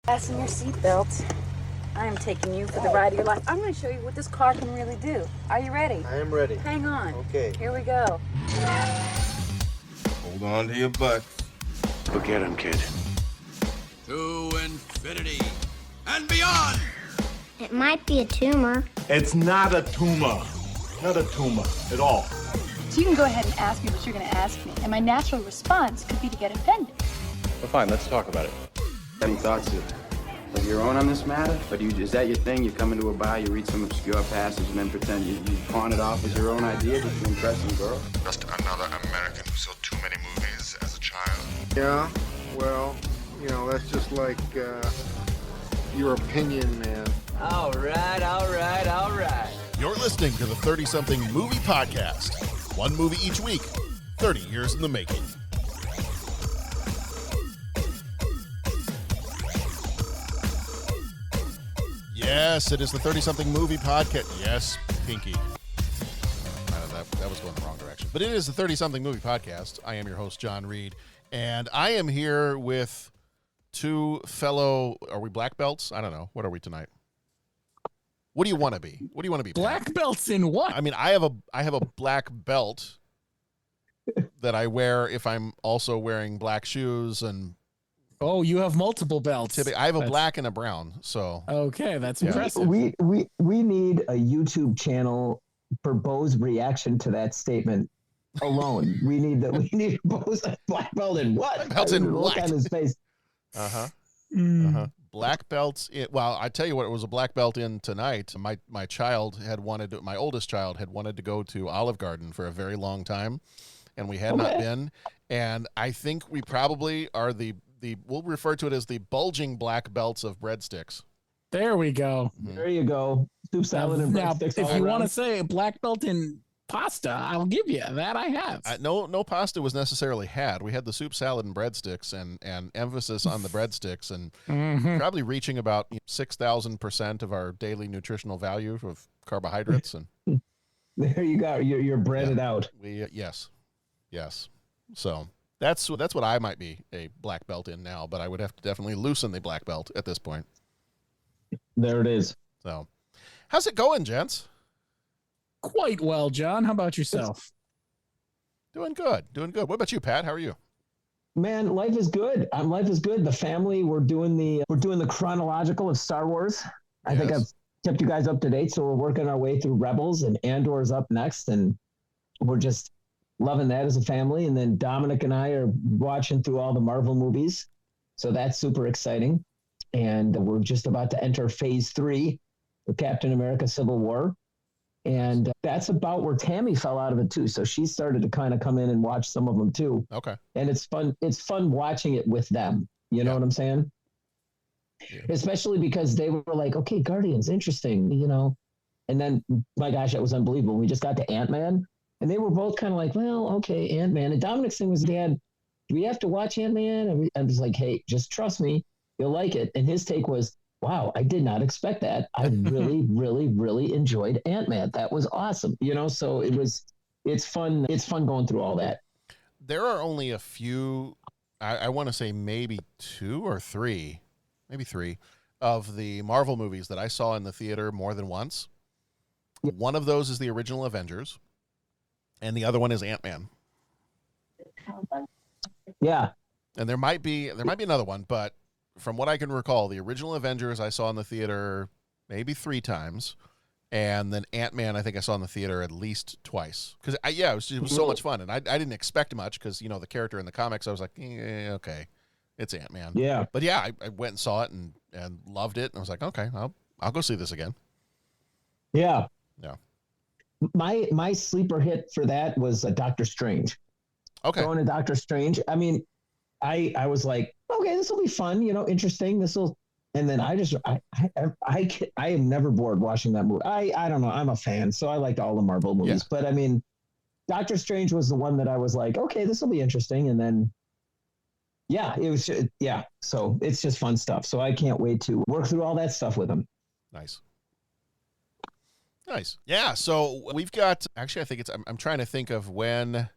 Fasten your seatbelt. I am taking you for the ride of your life. I'm going to show you what this car can really do. Are you ready? I am ready. Hang on. Okay. Here we go. Hold on to your butt. Forget him, kid. To infinity and beyond! It might be a tumor. It's not a tumor. Not a tumor at all. So you can go ahead and ask me what you're going to ask me, and my natural response could be to get offended. Well, fine, let's talk about it. Any thoughts of your own on this matter? But is that your thing? You come into a bar, you read some obscure passage, and then pretend you pawn it off as your own idea just to impress some girl? Just another American who saw too many movies as a child. Yeah, well, that's just like your opinion, man. All right. You're listening to the 30-something movie podcast. One movie each week, 30 years in the making. Yes, it is the 30-something movie podcast. Yes, Pinky. That was going the wrong direction. But it is the 30-something movie podcast. I am your host, John Reed, and I am here with two fellow, are we black belts? I don't know. What are we tonight? What do you want to be? What do you want to be? Black Pat? belts in what? I mean, I have a black belt that I wear if I'm also wearing black shoes and. Oh, you have multiple belts. I have a black and a brown. So okay, that's impressive. We need a YouTube channel for Bo's reaction to that statement alone. we need Bo's black belt in what? Belts in what? Look on his face. Black belts. Well, I tell you what, it was a black belt in tonight. My oldest child had wanted to go to Olive Garden for a very long time, and we had not been. And I think we probably are we'll refer to it as the bulging black belts of breadsticks. There we go. Mm-hmm. There you go. Soup salad and breadsticks. If you want to say a black belt in pasta, I'll give you that. I have. No pasta was necessarily had. We had the soup salad and breadsticks, and emphasis on the breadsticks, and probably reaching about 6,000% of our daily nutritional value of carbohydrates. And there you go. You're breaded out. Yes. So that's what I might be a black belt in now, but I would have to definitely loosen the black belt at this point. There it is. So, how's it going, gents? Quite well, John. How about yourself? Doing good. What about you, Pat? How are you? Man, life is good. Life is good. The family, we're doing the chronological of Star Wars. I think I've kept you guys up to date, so we're working our way through Rebels, and Andor's up next, and we're just loving that as a family. And then Dominic and I are watching through all the Marvel movies, so that's super exciting. And we're just about to enter Phase 3 of Captain America: Civil War. And that's about where Tammy fell out of it too. So she started to kind of come in and watch some of them too. Okay. And it's fun. It's fun watching it with them. You know what I'm saying? Yeah. Especially because they were like, okay, Guardians, interesting, And then, my gosh, that was unbelievable. We just got to Ant-Man, and they were both kind of like, well, okay, Ant-Man. And Dominic's thing was, Dad, do we have to watch Ant-Man? And I was like, hey, just trust me. You'll like it. And his take was, wow, I did not expect that. I really, really, really enjoyed Ant-Man. That was awesome. So it's fun. It's fun going through all that. There are only a few, I want to say maybe 2 or 3, maybe 3 of the Marvel movies that I saw in the theater more than once. Yep. One of those is the original Avengers, and the other one is Ant-Man. Yeah. And there might be another one, but from what I can recall, the original Avengers I saw in the theater maybe 3 times, and then Ant-Man I think I saw in the theater at least twice. Because it was so much fun, and I didn't expect much because the character in the comics, I was like, okay, it's Ant-Man. Yeah. But I went and saw it and loved it, and I was like, okay, I'll go see this again. Yeah. Yeah. My sleeper hit for that was Doctor Strange. Okay. Going to Doctor Strange. I mean, I was like, okay, this will be fun, interesting. And then I am never bored watching that movie. I don't know. I'm a fan, so I liked all the Marvel movies. Yeah. But I mean, Doctor Strange was the one that I was like, okay, this will be interesting. And then, it was, so it's just fun stuff. So I can't wait to work through all that stuff with him. Nice. Yeah. So we've got, actually, I think I'm trying to think of when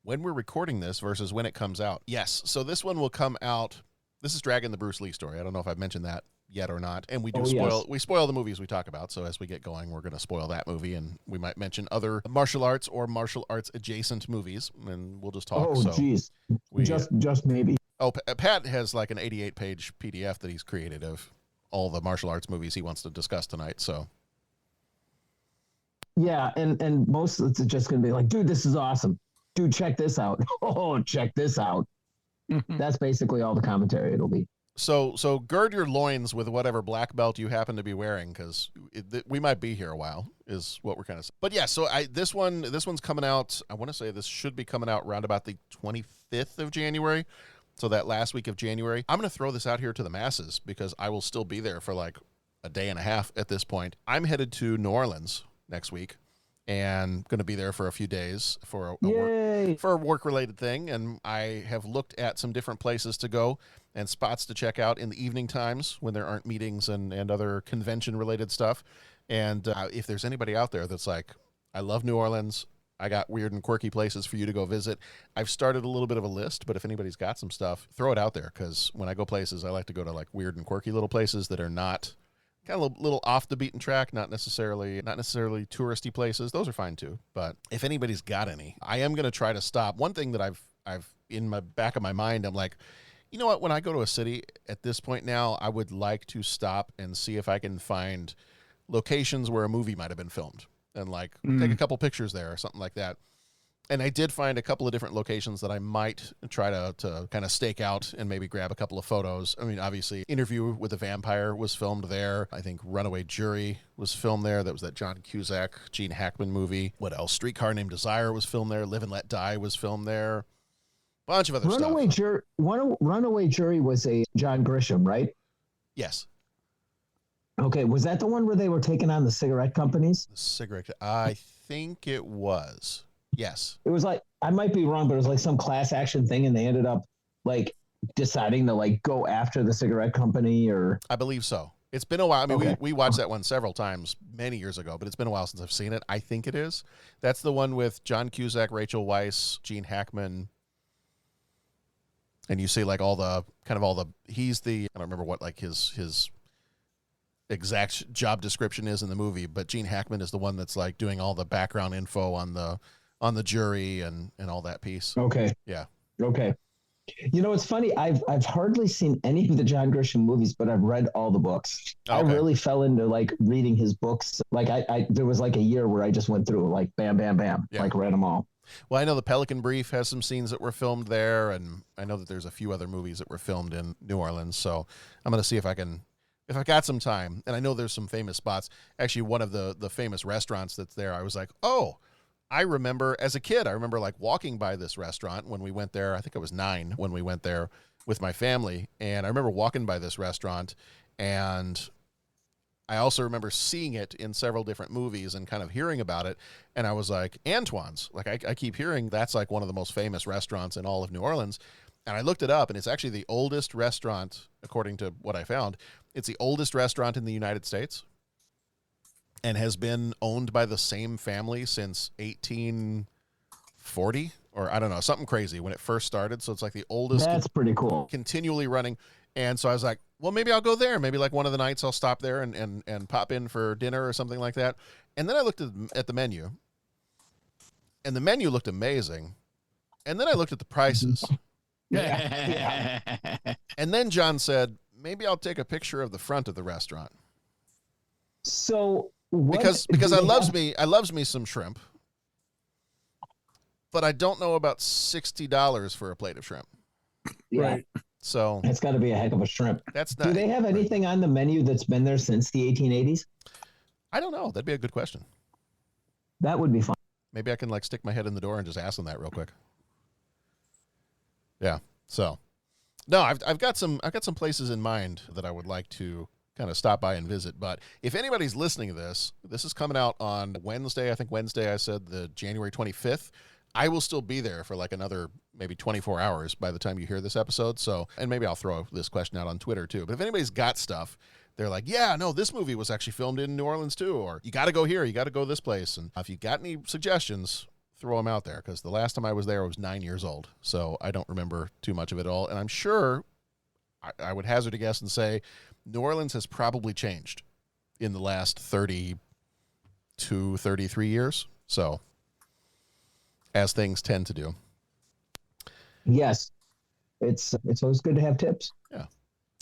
we're recording this versus when it comes out. Yes. So this one will come out This is Dragon the Bruce Lee story. I don't know if I've mentioned that yet or not. And we do spoil the movies we talk about. So as we get going, we're going to spoil that movie, and we might mention other martial arts or martial arts adjacent movies, and we'll just talk. Oh, jeez. Just maybe. Oh, Pat has like an 88-page PDF that he's created of all the martial arts movies he wants to discuss tonight. So. Yeah, and most of it's just going to be like, dude, this is awesome. Dude, check this out. Oh, check this out. That's basically all the commentary it'll be. So gird your loins with whatever black belt you happen to be wearing, because we might be here a while, is what we're kind of saying. But yeah, so this one's coming out, I want to say this should be coming out around about the 25th of January, so that last week of January. I'm going to throw this out here to the masses, because I will still be there for like a day and a half at this point. I'm headed to New Orleans next week, and going to be there for a few days for a work-related thing, and I have looked at some different places to go and spots to check out in the evening times when there aren't meetings and other convention-related stuff. And if there's anybody out there that's like, I love New Orleans, I got weird and quirky places for you to go visit, I've started a little bit of a list, but if anybody's got some stuff, throw it out there, because when I go places, I like to go to like weird and quirky little places that are not kind of a little off the beaten track, not necessarily touristy places. Those are fine too. But if anybody's got any, I am going to try to stop. One thing that I've in my back of my mind, I'm like, you know what? When I go to a city at this point now, I would like to stop and see if I can find locations where a movie might have been filmed and like take a couple pictures there or something like that. And I did find a couple of different locations that I might try to kind of stake out and maybe grab a couple of photos. I mean, obviously, Interview with the Vampire was filmed there. I think Runaway Jury was filmed there. That was that John Cusack, Gene Hackman movie. What else? Streetcar Named Desire was filmed there. Live and Let Die was filmed there. Bunch of other stuff. Runaway Jury was a John Grisham, right? Yes. Okay, was that the one where they were taking on the cigarette companies? I think it was. Yes. It was like, I might be wrong, but it was like some class action thing, and they ended up like deciding to like go after the cigarette company, or I believe so. It's been a while. I mean, we watched that one several times many years ago, but it's been a while since I've seen it. I think it is. That's the one with John Cusack, Rachel Weisz, Gene Hackman. And you see like he's the, I don't remember what like his exact job description is in the movie, but Gene Hackman is the one that's like doing all the background info on the jury and all that piece. Okay. Yeah. Okay. You know, it's funny. I've hardly seen any of the John Grisham movies, but I've read all the books. Okay. I really fell into like reading his books. Like I there was like a year where I just went through like bam, bam, bam, like read them all. Well, I know the Pelican Brief has some scenes that were filmed there, and I know that there's a few other movies that were filmed in New Orleans. So I'm going to see if I've got some time, and I know there's some famous spots. Actually, one of the famous restaurants that's there, I was like, oh, I remember as a kid, I remember like walking by this restaurant when we went there. I think I was 9 when we went there with my family. And I remember walking by this restaurant, and I also remember seeing it in several different movies and kind of hearing about it. And I was like, Antoine's, like I keep hearing that's like one of the most famous restaurants in all of New Orleans. And I looked it up, and it's actually the oldest restaurant, according to what I found. It's the oldest restaurant in the United States, and has been owned by the same family since 1840, or I don't know, something crazy when it first started. So it's like the oldest. That's pretty cool. Continually running. And so I was like, well, maybe I'll go there. Maybe like one of the nights I'll stop there and pop in for dinner or something like that. And then I looked at the menu, and the menu looked amazing. And then I looked at the prices. Yeah. And then John said, maybe I'll take a picture of the front of the restaurant. So because I loves me some shrimp, but I don't know about $60 for a plate of shrimp. Yeah. Right. So it's got to be a heck of a shrimp. That's not. Do they have anything on the menu that's been there since the 1880s? I don't know. That'd be a good question. That would be fun. Maybe I can like stick my head in the door and just ask them that real quick. Yeah. So, no, I've got some places in mind that I would like to kind of stop by and visit. But if anybody's listening to this is coming out on Wednesday. I think Wednesday I said the January 25th. I will still be there for like another maybe 24 hours by the time you hear this episode. So, and maybe I'll throw this question out on Twitter too. But if anybody's got stuff, they're like, yeah, no, this movie was actually filmed in New Orleans too, or you got to go here, you got to go this place. And if you got any suggestions, throw them out there, because the last time I was there, I was 9 years old. So I don't remember too much of it all. And I'm sure I would hazard a guess and say New Orleans has probably changed in the last 32, 33 years. So, as things tend to do. Yes. It's always good to have tips. Yeah.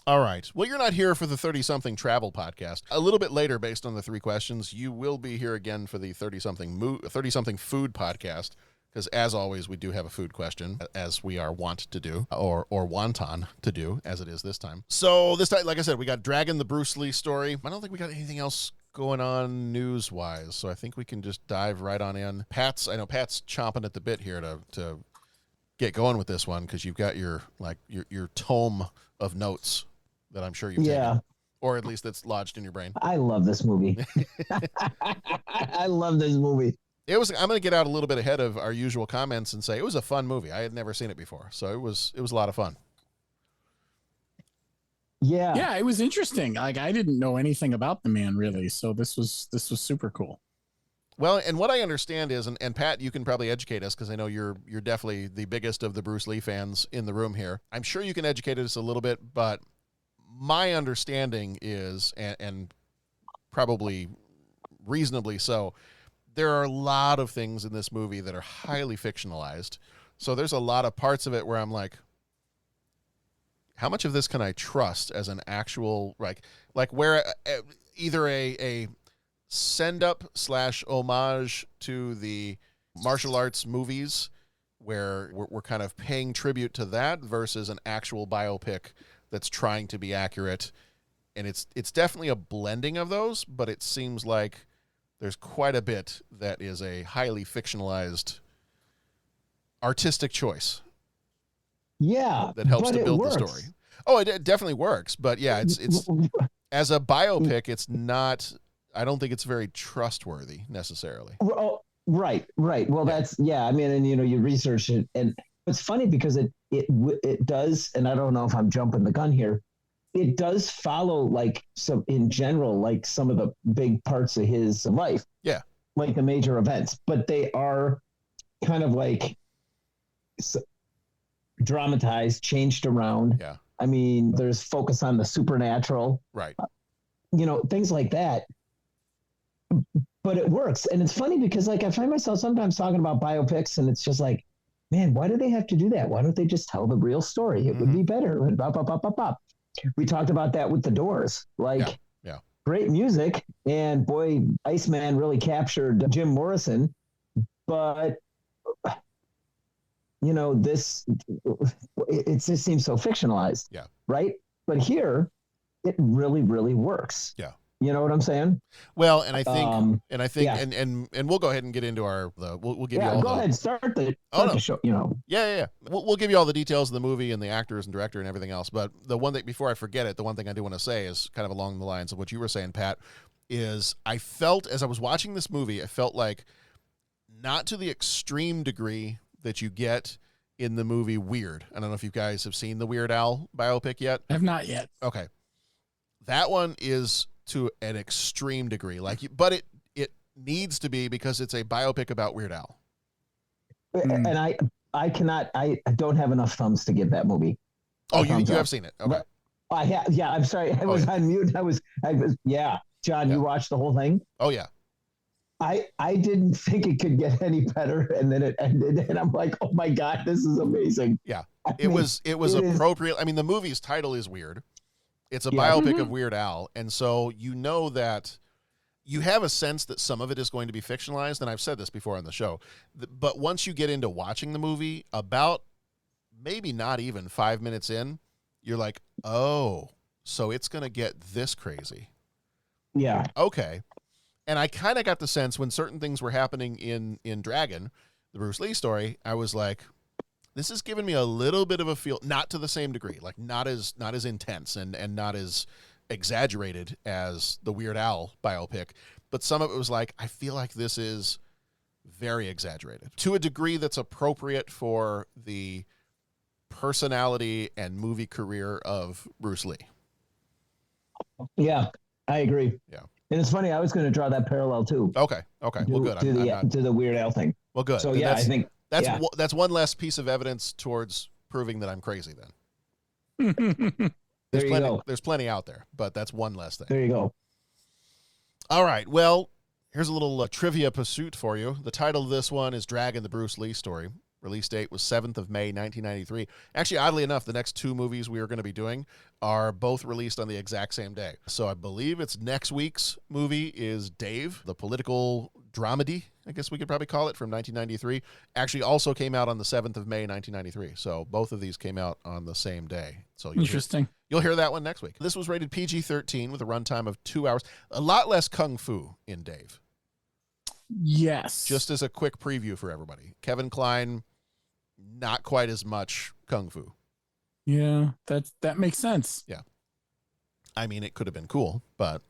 All right. Well, you're not here for the 30-something travel podcast. A little bit later, based on the 3 questions, you will be here again for the 30-something food podcast. Because as always, we do have a food question, as we are wont to do, or wonton to do, as it is this time. So this time, like I said, we got Dragon, the Bruce Lee story. I don't think we got anything else going on news-wise, so I think we can just dive right on in. I know Pat's chomping at the bit here to get going with this one, because you've got your tome of notes that I'm sure you've taken. Or at least that's lodged in your brain. I love this movie. I love this movie. I'm going to get out a little bit ahead of our usual comments and say it was a fun movie. I had never seen it before, so it was a lot of fun. Yeah, it was interesting. Like, I didn't know anything about the man really, so this was super cool. Well, and what I understand is, and Pat, you can probably educate us, because I know you're definitely the biggest of the Bruce Lee fans in the room here. I'm sure you can educate us a little bit, but my understanding is, and probably reasonably so, there are a lot of things in this movie that are highly fictionalized. So there's a lot of parts of it where I'm like, how much of this can I trust as an actual, like where either a send up / homage to the martial arts movies where we're kind of paying tribute to that versus an actual biopic that's trying to be accurate. And it's definitely a blending of those, but it seems like there's quite a bit that is a highly fictionalized artistic choice. Yeah. That helps to build the story. Oh, it definitely works. But yeah, it's as a biopic, it's not, I don't think it's very trustworthy necessarily. Oh, right. Well, that's, I mean, and you research it, and it's funny because it does, and I don't know if I'm jumping the gun here, it does follow like some in general, like some of the big parts of his life. Yeah. Like the major events, but they are kind of like dramatized, changed around. Yeah. I mean, there's focus on the supernatural. Right. Things like that. But it works. And it's funny because like I find myself sometimes talking about biopics and it's just like, man, why do they have to do that? Why don't they just tell the real story? It would be better. And bop, bop, bop, bop, bop. We talked about that with the Doors. Like, great music, and boy, Iceman really captured Jim Morrison. But this it just seems so fictionalized. Yeah. Right. But here, it really, really works. Yeah. You know what I'm saying? Well, and I think, and we'll go ahead and get into we'll give you all. Go ahead, start the show. Yeah. We'll give you all the details of the movie and the actors and director and everything else. But the one thing, before I forget it, the one thing I do want to say is kind of along the lines of what you were saying, Pat. Is I felt as I was watching this movie, I felt like not to the extreme degree that you get in the movie Weird. I don't know if you guys have seen the Weird Al biopic yet. I have not yet. Okay, that one is to an extreme degree, but it needs to be because it's a biopic about Weird Al. And I don't have enough thumbs to give that movie. Oh, you have seen it? Okay. I have. Yeah, I'm sorry. I was on mute. I was. Yeah, John, you watched the whole thing? Oh yeah. I didn't think it could get any better, and then it ended, and I'm like, oh my god, this is amazing. Yeah, it was appropriate. I mean, the movie's title is Weird. It's a biopic of Weird Al, and so that you have a sense that some of it is going to be fictionalized, and I've said this before on the show, but once you get into watching the movie, about maybe not even 5 minutes in, you're like, oh, so it's going to get this crazy. Yeah. Okay. And I kind of got the sense when certain things were happening in Dragon, the Bruce Lee story, I was like, this is giving me a little bit of a feel, not to the same degree, like not as intense and not as exaggerated as the Weird Al biopic, but some of it was like, I feel like this is very exaggerated to a degree that's appropriate for the personality and movie career of Bruce Lee. Yeah, I agree. Yeah. And it's funny, I was going to draw that parallel too. Okay. Well, good. To the Weird Al thing. Well, good. So I think that's one less piece of evidence towards proving that I'm crazy then. There you go. There's plenty out there, but that's one less thing. There you go. All right. Well, here's a little trivia pursuit for you. The title of this one is Dragon, the Bruce Lee Story. Release date was 7th of May, 1993. Actually, oddly enough, the next two movies we are going to be doing are both released on the exact same day. So I believe it's next week's movie is Dave, the political dramedy, I guess we could probably call it, from 1993. Actually also came out on the 7th of May, 1993. So both of these came out on the same day. So Interesting. You'll hear that one next week. This was rated PG-13 with a runtime of 2 hours. A lot less kung fu in Dave. Yes. Just as a quick preview for everybody. Kevin Kline, not quite as much kung fu. Yeah, that makes sense. Yeah. I mean, it could have been cool, but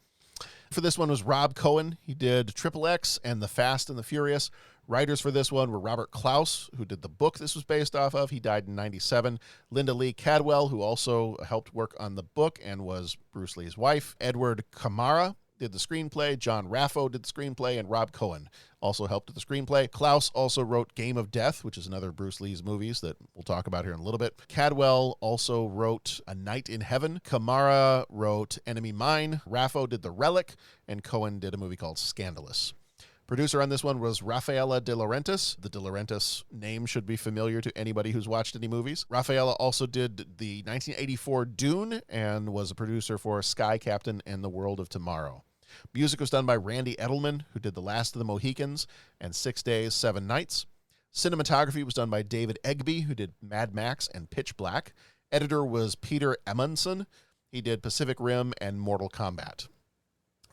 for this one was Rob Cohen. He did Triple X and The Fast and the Furious. Writers for this one were Robert Klaus, who did the book this was based off of. He died in 97. Linda Lee Cadwell, who also helped work on the book and was Bruce Lee's wife. Edward Kamara did the screenplay. John Raffo did the screenplay, and Rob Cohen also helped with the screenplay. Klaus also wrote Game of Death, which is another Bruce Lee's movies that we'll talk about here in a little bit. Cadwell also wrote A Night in Heaven. Kamara wrote Enemy Mine. Raffo did The Relic, and Cohen did a movie called Scandalous. Producer on this one was Rafaela De Laurentiis. The De Laurentiis name should be familiar to anybody who's watched any movies. Rafaela also did the 1984 Dune and was a producer for Sky Captain and The World of Tomorrow. Music was done by Randy Edelman, who did The Last of the Mohicans and 6 Days, 7 Nights. Cinematography was done by David Egby, who did Mad Max and Pitch Black. Editor was Peter Amundsen. He did Pacific Rim and Mortal Kombat.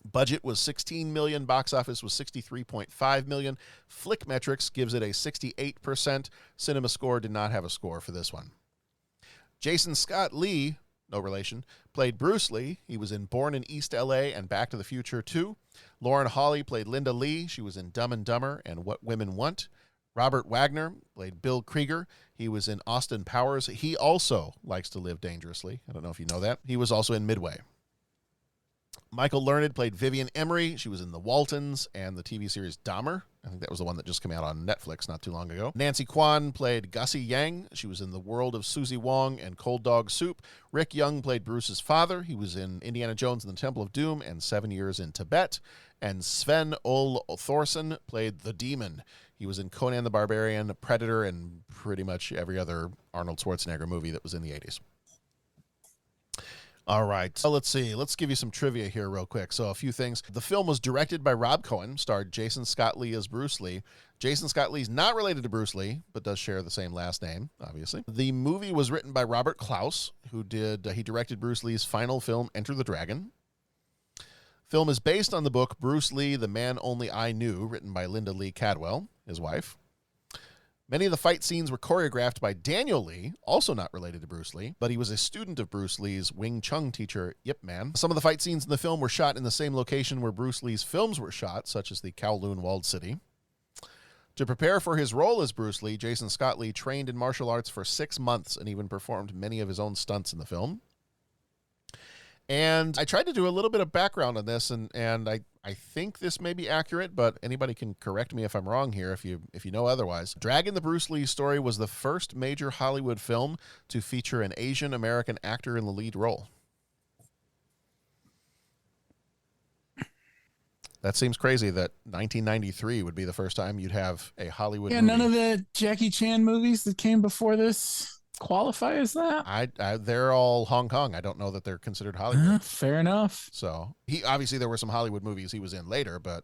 Budget was $16 million. Box office was $63.5 million. Flickmetrics gives it a 68%. Cinema Score did not have a score for this one. Jason Scott Lee, no relation, played Bruce Lee. He was in Born in East L.A. and Back to the Future 2. Lauren Hawley played Linda Lee. She was in Dumb and Dumber and What Women Want. Robert Wagner played Bill Krieger. He was in Austin Powers. He also likes to live dangerously. I don't know if you know that. He was also in Midway. Michael Learned played Vivian Emery. She was in The Waltons and the TV series Dahmer. I think that was the one that just came out on Netflix not too long ago. Nancy Kwan played Gussie Yang. She was in The World of Susie Wong and Cold Dog Soup. Rick Young played Bruce's father. He was in Indiana Jones and the Temple of Doom and 7 Years in Tibet. And Sven Ole Thorsen played the Demon. He was in Conan the Barbarian, Predator, and pretty much every other Arnold Schwarzenegger movie that was in the 80s. All right, so let's see. Let's give you some trivia here real quick. So a few things. The film was directed by Rob Cohen, starred Jason Scott Lee as Bruce Lee. Jason Scott Lee's not related to Bruce Lee, but does share the same last name, obviously. The movie was written by Robert Klaus, who he directed Bruce Lee's final film, Enter the Dragon. Film is based on the book Bruce Lee, The Man Only I Knew, written by Linda Lee Cadwell, his wife. Many of the fight scenes were choreographed by Daniel Lee, also not related to Bruce Lee, but he was a student of Bruce Lee's Wing Chun teacher, Yip Man. Some of the fight scenes in the film were shot in the same location where Bruce Lee's films were shot, such as the Kowloon Walled City. To prepare for his role as Bruce Lee, Jason Scott Lee trained in martial arts for 6 months and even performed many of his own stunts in the film. And I tried to do a little bit of background on this, and I think this may be accurate, but anybody can correct me if I'm wrong here if you know otherwise. Dragon, the Bruce Lee Story was the first major Hollywood film to feature an Asian American actor in the lead role. That seems crazy that 1993 would be the first time you'd have a Hollywood movie. None of the Jackie Chan movies that came before this qualify as that. They're all Hong Kong. I don't know that they're considered Hollywood. Fair enough. So obviously there were some Hollywood movies he was in later, but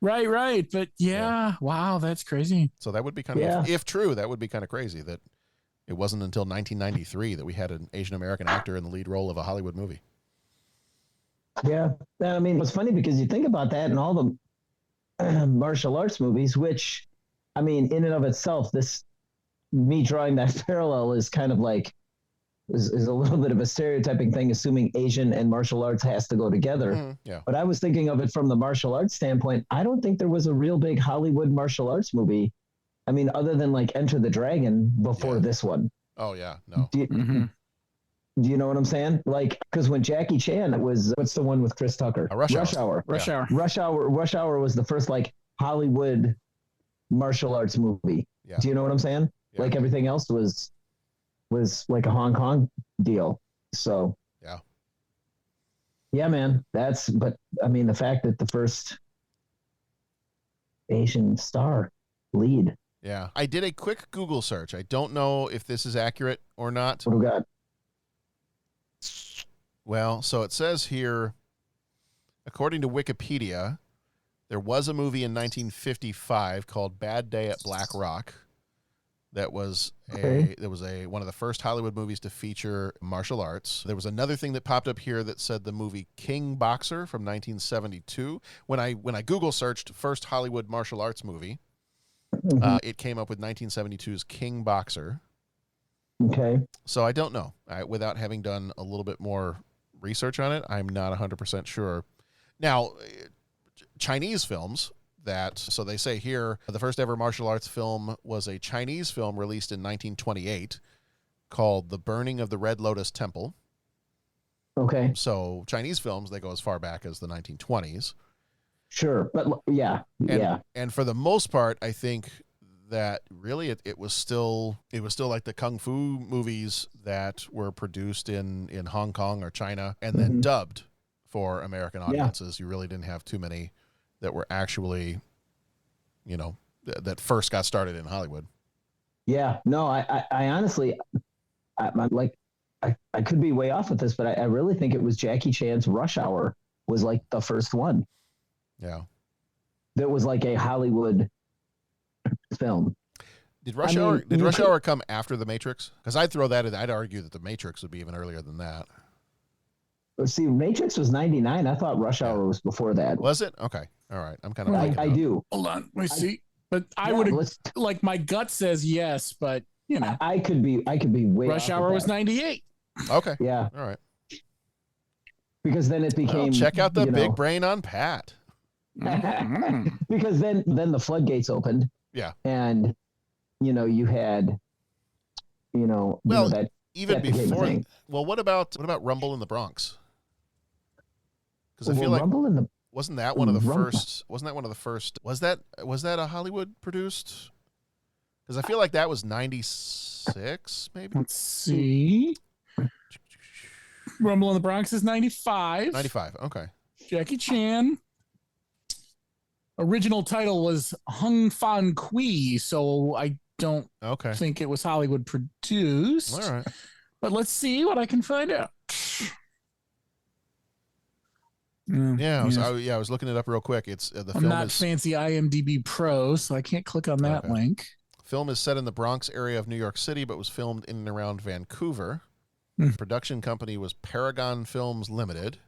right. But yeah. Wow, that's crazy. So that would be kind of, if true, that would be kind of crazy that it wasn't until 1993 that we had an Asian American actor in the lead role of a Hollywood movie. Yeah, I mean, it's funny because you think about that in all the martial arts movies, which, I mean, in and of itself, me drawing that parallel is kind of like is a little bit of a stereotyping thing, assuming Asian and martial arts has to go together. Yeah. But I was thinking of it from the martial arts standpoint. I don't think there was a real big Hollywood martial arts movie. I mean, other than like Enter the Dragon before this one. Oh yeah, no. Do you know what I'm saying? Like, because when Jackie Chan, it was, what's the one with Chris Tucker? Rush Hour. Rush Hour. Rush Hour was the first like Hollywood martial arts movie. Yeah. Do you know what I'm saying? Yeah. Like everything else was like a Hong Kong deal. So yeah. Yeah, man. But I mean, the fact that the first Asian star lead. Yeah. I did a quick Google search. I don't know if this is accurate or not. What do we got? Well, so it says here, according to Wikipedia, there was a movie in 1955 called Bad Day at Black Rock. That was one of the first Hollywood movies to feature martial arts. There was another thing that popped up here that said the movie King Boxer from 1972. When I Google searched first Hollywood martial arts movie, it came up with 1972's King Boxer. Okay. So I don't know. Without having done a little bit more research on it, I'm not 100% sure. Now, Chinese films. So they say here, the first ever martial arts film was a Chinese film released in 1928 called The Burning of the Red Lotus Temple. Okay. So Chinese films, they go as far back as the 1920s. Sure. But yeah. And for the most part, I think that really it was still like the Kung Fu movies that were produced in Hong Kong or China and then dubbed for American audiences. You really didn't have too many that were actually, that first got started in Hollywood. Yeah, no, I honestly, I'm like, I could be way off with this, but I really think it was Jackie Chan's Rush Hour was like the first one. Yeah. That was like a Hollywood film. Did Rush Hour come after The Matrix? Because I'd throw that in. I'd argue that The Matrix would be even earlier than that. See, Matrix was 99. I thought Rush Hour was before that. Was it? Okay. All right. I'm kind of. I do. Hold on. Let me see. But I would like my gut says yes, but I could be way. Rush Hour was 98. Okay. Yeah. All right. Because then it became. Check out the big brain on Pat. Because then the floodgates opened. Yeah. And you had that even before. Well, what about Rumble in the Bronx? Because I feel like wasn't that one of the first? Wasn't that one of the first? Was that a Hollywood produced? Because I feel like that was 96, maybe. Let's see. Rumble in the Bronx is 95. 95. Okay. Jackie Chan. Original title was Hung Fan Kui, so I don't think it was Hollywood produced. All right. But let's see what I can find out. I was looking it up real quick. It's the film. I'm not fancy IMDb Pro, so I can't click on that link. Film is set in the Bronx area of New York City, but was filmed in and around Vancouver. Production company was Paragon Films Limited,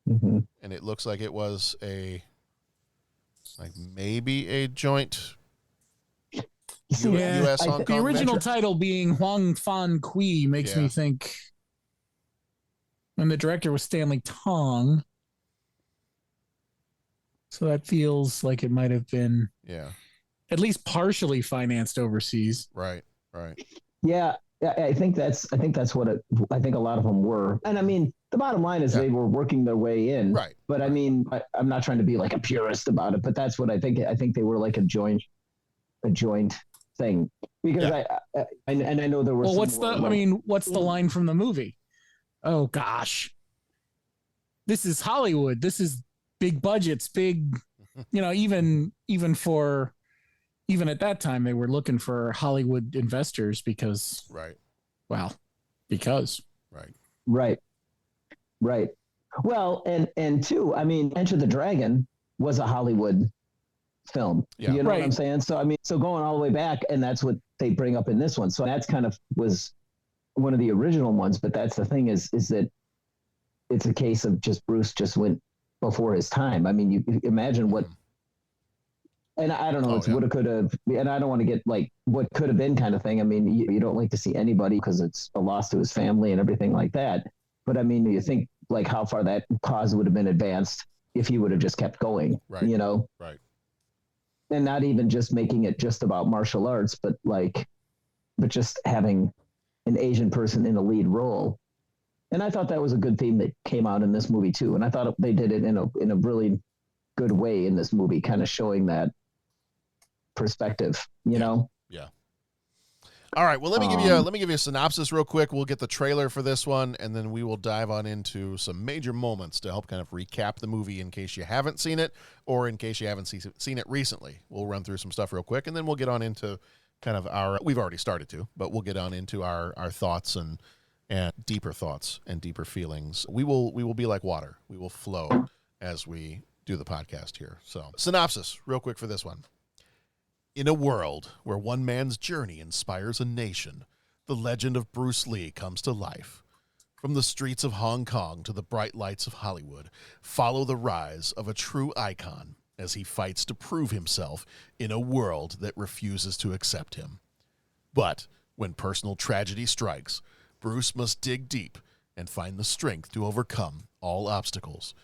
and it looks like it was maybe a joint. U.S. Hong Kong. The original title being Huang Fan Kui makes me think. And the director was Stanley Tong. So that feels like it might have been at least partially financed overseas. Right. Yeah, I think that's what I think a lot of them were. And I mean, the bottom line is they were working their way in. Right. But I mean, I'm not trying to be like a purist about it, but that's what I think. I think they were like a joint thing. Because I know there were. Well, what's the line from the movie? Oh gosh, this is Hollywood. This is big budgets, big, even at that time, they were looking for Hollywood investors because. Right. Well, and two, I mean, Enter the Dragon was a Hollywood film. Yeah. You know what I'm saying? So, I mean, going all the way back, and that's what they bring up in this one. So that's kind of was one of the original ones, but that's the thing is that it's a case of just Bruce just went before his time. I mean, you imagine what, and I don't know, it's woulda, coulda, and I don't want to get like what could have been kind of thing. I mean, you don't like to see anybody because it's a loss to his family and everything like that. But I mean, you think like how far that cause would have been advanced if he would have just kept going, right. Right. And not even just making it just about martial arts, but just having an Asian person in a lead role. And I thought that was a good theme that came out in this movie too. And I thought they did it in a really good way in this movie, kind of showing that perspective, Yeah. All right. Well, let me give you a synopsis real quick. We'll get the trailer for this one, and then we will dive on into some major moments to help kind of recap the movie in case you haven't seen it, or in case you haven't seen it recently. We'll run through some stuff real quick, and then we'll get on into kind of we've already started to, but we'll get on into our thoughts and deeper thoughts and deeper feelings. We will be like water. We will flow as we do the podcast here. So, synopsis real quick for this one. In a world where one man's journey inspires a nation, the legend of Bruce Lee comes to life. From the streets of Hong Kong to the bright lights of Hollywood, follow the rise of a true icon as he fights to prove himself in a world that refuses to accept him. But when personal tragedy strikes, Bruce must dig deep and find the strength to overcome all obstacles.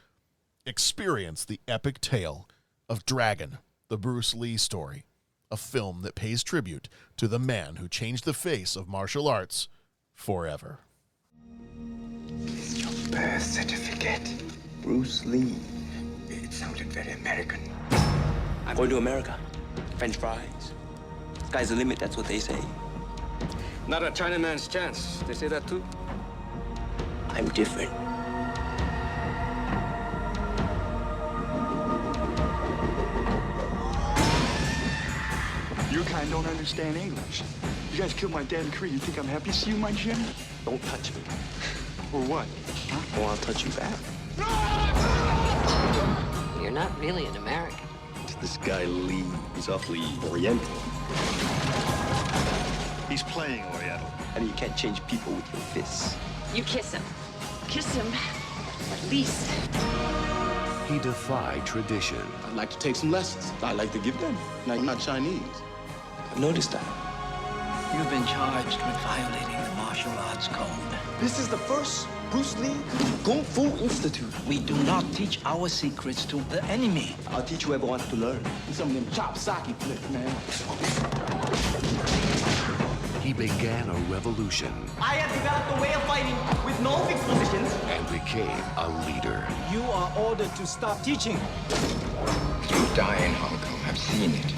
Experience the epic tale of Dragon, the Bruce Lee story. A film that pays tribute to the man who changed the face of martial arts forever. It's your birth certificate. Bruce Lee. It sounded very American. I'm going to America. French fries. Sky's the limit, that's what they say. Not a Chinaman's chance. They say that too. I'm different. You kind don't understand English. You guys killed my dad in Korea. You think I'm happy to see you in my gym? Don't touch me. Or what? Huh? Or I'll touch you back. You're not really an American. This guy Lee, he's awfully oriental. He's playing Oriental. And you can't change people with your fists. You kiss him. Kiss him. At least. He defied tradition. I'd like to take some lessons. I'd like to give them. I'm not Chinese. I've noticed that. You've been charged with violating the martial arts code. This is the first Bruce Lee Kung Fu Institute. We do not teach our secrets to the enemy. I'll teach whoever wants to learn. Some of them chop socky flips, man. He began a revolution. I have developed a way of fighting with no fixed positions. And became a leader. You are ordered to stop teaching. You die in Hong Kong. I've seen it.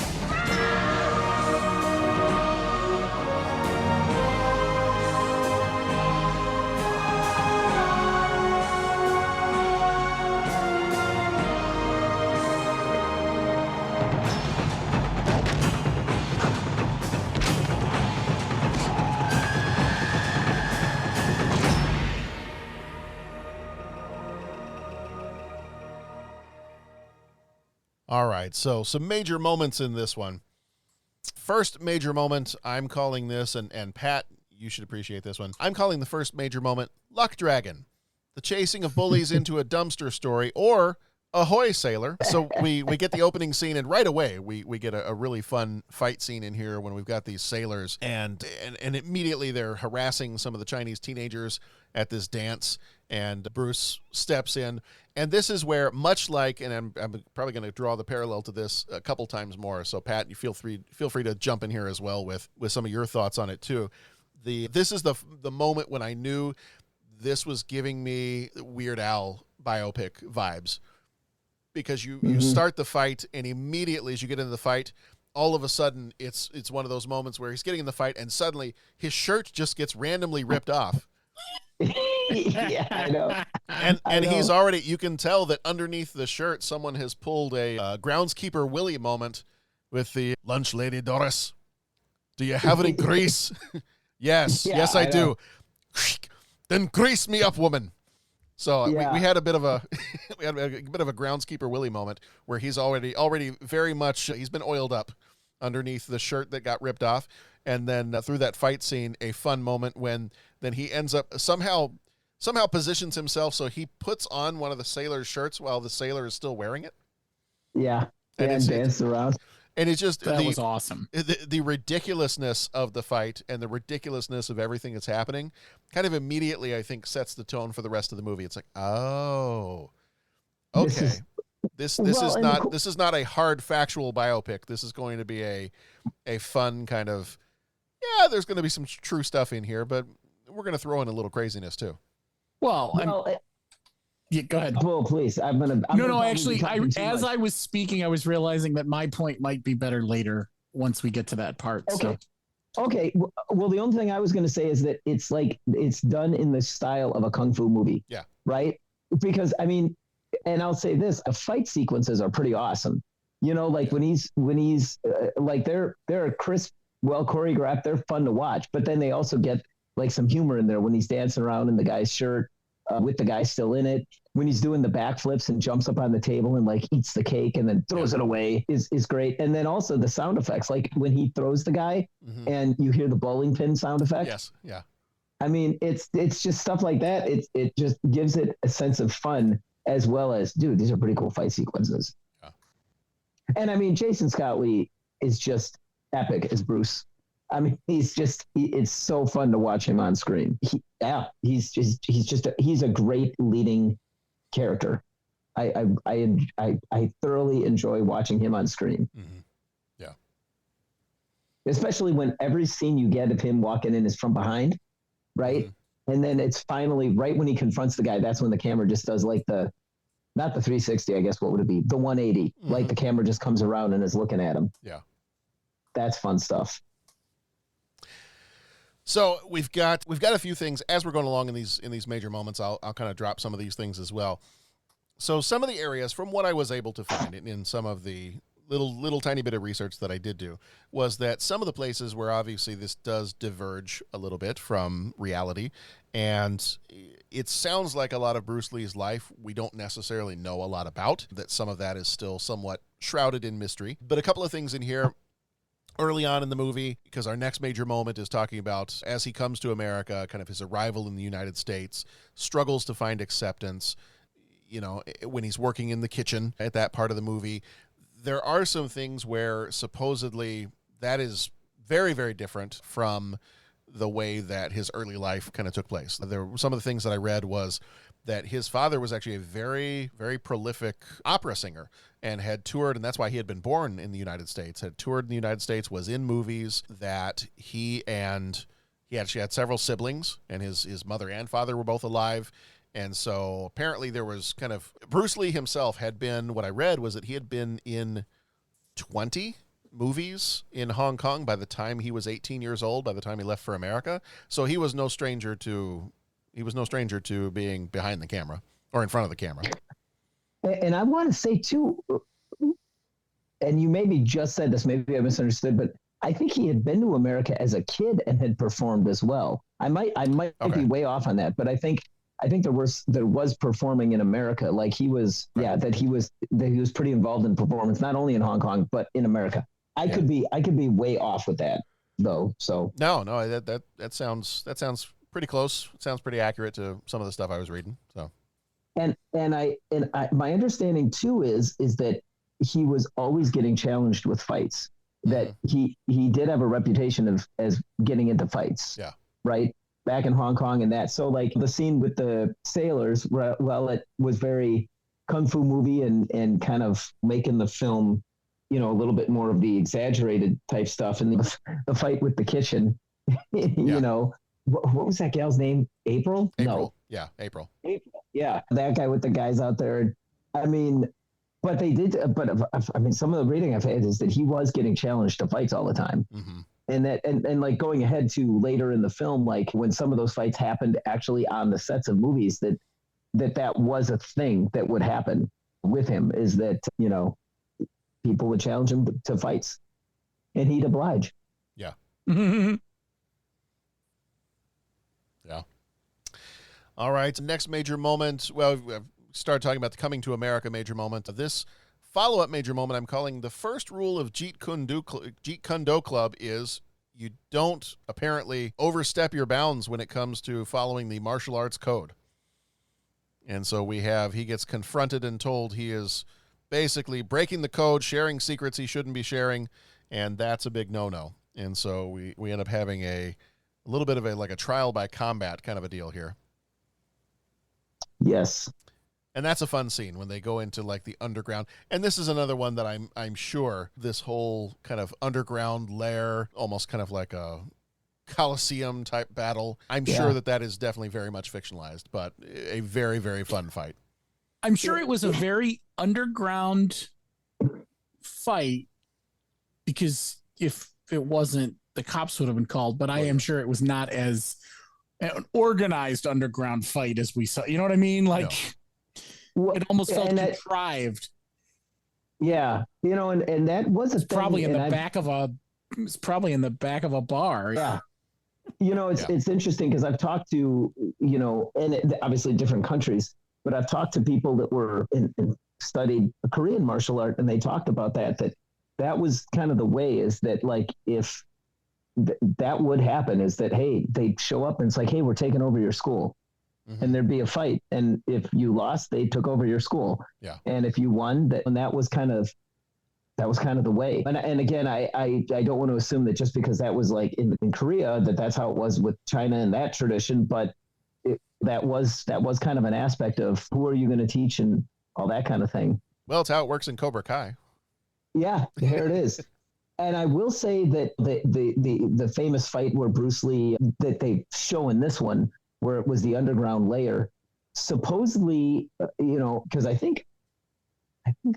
All right, so some major moments in this one. First major moment, I'm calling this, and Pat, you should appreciate this one. I'm calling the first major moment Luck Dragon, the chasing of bullies into a dumpster story, or Ahoy Sailor. So we get the opening scene, and right away we get a really fun fight scene in here when we've got these sailors, and immediately they're harassing some of the Chinese teenagers at this dance, and Bruce steps in. And this is where, much like, and I'm probably going to draw the parallel to this a couple times more. So Pat, you feel free to jump in here as well with some of your thoughts on it too. This is the moment when I knew this was giving me Weird Al biopic vibes, because you start the fight, and immediately as you get into the fight, all of a sudden it's one of those moments where he's getting in the fight, and suddenly his shirt just gets randomly ripped off. Yeah, I know. And he's already, you can tell that underneath the shirt, someone has pulled a groundskeeper Willie moment with the lunch lady Doris. Do you have any grease? Yes, yeah, yes, I do. Then grease me up, woman. So yeah. we had a bit of a groundskeeper Willie moment where he's already very much, he's been oiled up underneath the shirt that got ripped off. And then through that fight scene, a fun moment when then he ends up somehow positions himself so he puts on one of the sailor's shirts while the sailor is still wearing it. Yeah, and dance around. And it's just that was awesome. The ridiculousness of the fight and the ridiculousness of everything that's happening kind of immediately, I think, sets the tone for the rest of the movie. It's like, oh, okay. This is not a hard factual biopic. This is going to be a fun kind of, yeah, there's going to be some true stuff in here, but we're going to throw in a little craziness too. Well, yeah, go ahead. Well, please. Actually, as I was speaking, I was realizing that my point might be better later once we get to that part. Okay. So. Okay, well, the only thing I was going to say is that it's like it's done in the style of a kung fu movie. Yeah. Right? Because I mean, and I'll say this: the fight sequences are pretty awesome. You know, like when he's like they're crisp, well choreographed. They're fun to watch, but then they also get like some humor in there when he's dancing around in the guy's shirt with the guy still in it. When he's doing the backflips and jumps up on the table and like eats the cake and then throws it away is great. And then also the sound effects, like when he throws the guy and you hear the bowling pin sound effect. Yes. Yeah. I mean, it's just stuff like that. It just gives it a sense of fun as well as, dude, these are pretty cool fight sequences. Yeah. And I mean, Jason Scott Lee is just epic as Bruce. I mean, it's so fun to watch him on screen. He's a great leading character. I thoroughly enjoy watching him on screen. Mm-hmm. Yeah. Especially when every scene you get of him walking in is from behind, right? Mm-hmm. And then it's finally right when he confronts the guy, that's when the camera just does like not the 360, I guess, what would it be? The 180. Mm-hmm. Like the camera just comes around and is looking at him. Yeah. That's fun stuff. So we've got a few things as we're going along in these major moments. I'll kind of drop some of these things as well. So some of the areas, from what I was able to find in some of the little tiny bit of research that I did do, was that some of the places where obviously this does diverge a little bit from reality, and it sounds like a lot of Bruce Lee's life we don't necessarily know a lot about, that some of that is still somewhat shrouded in mystery. But a couple of things in here early on in the movie, because our next major moment is talking about as he comes to America, kind of his arrival in the United States, struggles to find acceptance, you know, when he's working in the kitchen at that part of the movie. There are some things where supposedly that is very, very different from the way that his early life kind of took place. Some of the things that I read was that his father was actually a very, very prolific opera singer and had toured, and that's why he had been born in the United States, had toured in the United States, was in movies, that he actually had several siblings, and his mother and father were both alive. And so apparently there was kind of, Bruce Lee himself had been, what I read was that he had been in 20 movies in Hong Kong by the time he was 18 years old, by the time he left for America. So he was no stranger to being behind the camera or in front of the camera. And I want to say too, and you maybe just said this, maybe I misunderstood, but I think he had been to America as a kid and had performed as well. I might be way off on that, but I think there was performing in America. Like he was, that he was pretty involved in performance, not only in Hong Kong, but in America. I could be way off with that though. So no, that sounds pretty close. It sounds pretty accurate to some of the stuff I was reading. So, and I my understanding too is that he was always getting challenged with fights. That he did have a reputation as getting into fights. Yeah. Right. Back in Hong Kong and that. So like the scene with the sailors, well, it was very kung fu movie and kind of making the film, you know, a little bit more of the exaggerated type stuff. And the fight with the kitchen, you know, what was that gal's name? April? No. Yeah, April. Yeah, that guy with the guys out there. I mean, but they did. But I mean, some of the reading I've had is that he was getting challenged to fights all the time. Mm-hmm. And that, and like going ahead to later in the film, like when some of those fights happened actually on the sets of movies, that was a thing that would happen with him, is that, you know, people would challenge him to fights and he'd oblige. Yeah. Yeah. All right. Next major moment. Well, we've started talking about the coming to America major moment. This follow-up major moment I'm calling the first rule of Jeet Kune Do Club is you don't apparently overstep your bounds when it comes to following the martial arts code. And so he gets confronted and told he is basically breaking the code, sharing secrets he shouldn't be sharing, and that's a big no-no. And so we end up having a little bit of a trial by combat kind of a deal here. Yes. And that's a fun scene when they go into like the underground. And this is another one that I'm sure this whole kind of underground lair, almost kind of like a Coliseum type battle. I'm sure that is definitely very much fictionalized, but a very, very fun fight. I'm sure it was a very underground fight, because if it wasn't, the cops would have been called, but I am sure it was not as an organized underground fight as we saw. You know what I mean? Like it almost felt contrived. Yeah, and that was a thing, probably in the back of a. It's probably in the back of a bar. Yeah. It's interesting because I've talked to, obviously different countries, but I've talked to people that were and studied Korean martial art, and they talked about that was kind of the way, is that like if that would happen, is that, hey, they show up and it's like, hey, we're taking over your school. And there'd be a fight. And if you lost, they took over your school. Yeah. And if you won, that was kind of the way. And again, I don't want to assume that just because that was like in Korea, that's how it was with China and that tradition, but that was kind of an aspect of who are you going to teach and all that kind of thing. Well, it's how it works in Cobra Kai. Yeah, here it is. And I will say that the famous fight where Bruce Lee, that they show in this one, where it was the underground layer, supposedly, because I think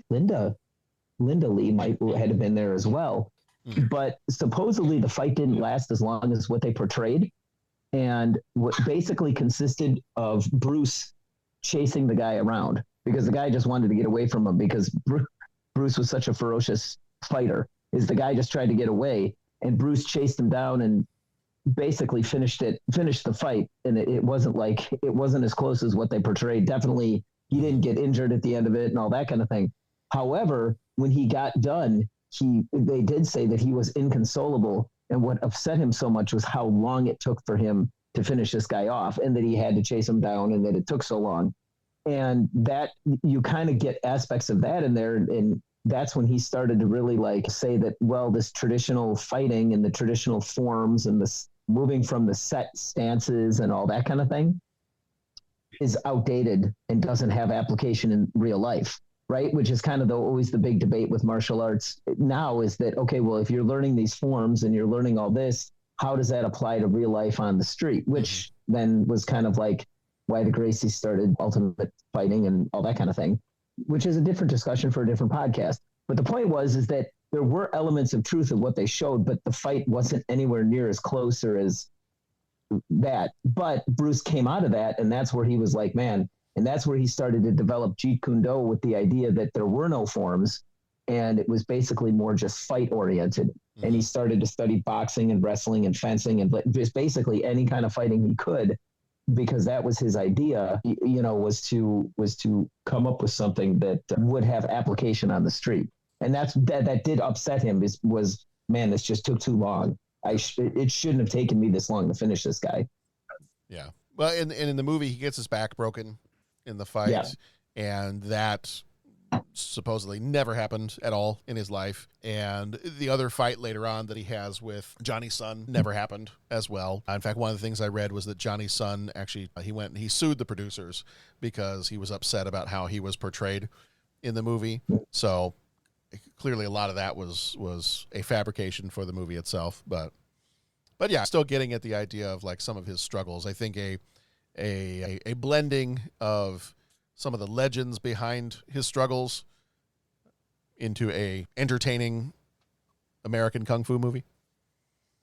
Linda Lee had have been there as well, but supposedly the fight didn't last as long as what they portrayed, and what basically consisted of Bruce chasing the guy around because the guy just wanted to get away from him because Bruce was such a ferocious fighter. Is the guy just tried to get away, and Bruce chased him down and basically finished the fight, and it wasn't as close as what they portrayed. Definitely he didn't get injured at the end of it and all that kind of thing. However, when he got done, they did say that he was inconsolable, and what upset him so much was how long it took for him to finish this guy off, and that he had to chase him down, and that it took so long. And that you kind of get aspects of that in there, and that's when he started to really like say that, well, this traditional fighting and the traditional forms and this moving from the set stances and all that kind of thing is outdated and doesn't have application in real life, right? Which is kind of always the big debate with martial arts now, is that, okay, well, if you're learning these forms and you're learning all this, how does that apply to real life on the street? Which then was kind of like why the Gracies started Ultimate Fighting and all that kind of thing, which is a different discussion for a different podcast. But the point is that there were elements of truth of what they showed, but the fight wasn't anywhere near as close or as that. But Bruce came out of that, and that's where he was like, man, and that's where he started to develop Jeet Kune Do with the idea that there were no forms, and it was basically more just fight oriented. And he started to study boxing and wrestling and fencing and just basically any kind of fighting he could, because that was his idea, was to come up with something that would have application on the street. And that did upset him, was, man, this just took too long. It shouldn't have taken me this long to finish this guy. Yeah. Well, in the movie, he gets his back broken in the fight, and that supposedly never happened at all in his life. And the other fight later on that he has with Johnny's son never happened as well. In fact, one of the things I read was that Johnny's son actually, he went and he sued the producers because he was upset about how he was portrayed in the movie. So clearly a lot of that was a fabrication for the movie itself, but yeah, still getting at the idea of like some of his struggles. I think a blending of some of the legends behind his struggles into a entertaining American kung fu movie.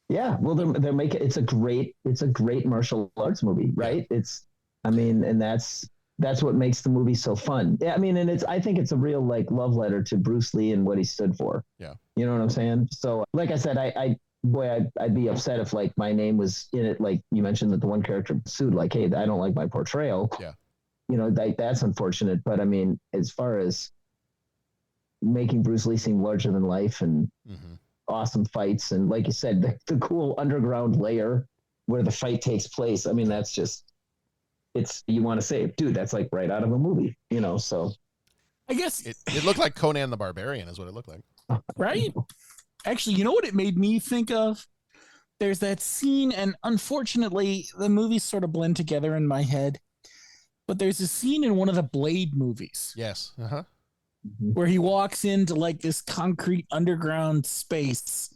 Yeah, well, they're making it's a great martial arts movie, right? And that's what makes the movie so fun. Yeah, I mean, and I think it's a real like love letter to Bruce Lee and what he stood for. Yeah, you know what I'm saying? So, like I said, I'd be upset if like my name was in it. Like you mentioned that the one character sued, like, hey, I don't like my portrayal. Yeah, that's unfortunate. But I mean, as far as making Bruce Lee seem larger than life and awesome fights, and like you said, the cool underground layer where the fight takes place. I mean, that's just. You want to say, dude, that's like right out of a movie, so. I guess it looked like Conan the Barbarian is what it looked like. Right? Actually, you know what it made me think of? There's that scene, and unfortunately, the movies sort of blend together in my head, but there's a scene in one of the Blade movies. Yes. Where he walks into like this concrete underground space,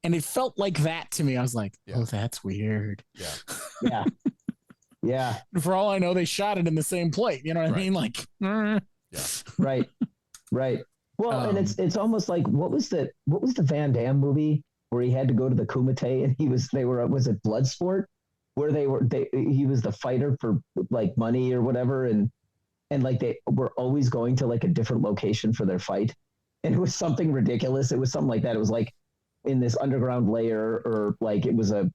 and it felt like that to me. I was like, oh, that's weird. Yeah. Yeah. Yeah. And for all I know, they shot it in the same plate. You know what I mean? Like, yeah. Right. Well, and it's almost like what was the Van Damme movie where he had to go to the Kumite and was it Bloodsport, where he was the fighter for like money or whatever, and like they were always going to like a different location for their fight, and it was something ridiculous. It was something like that. It was like in this underground layer, or like it was a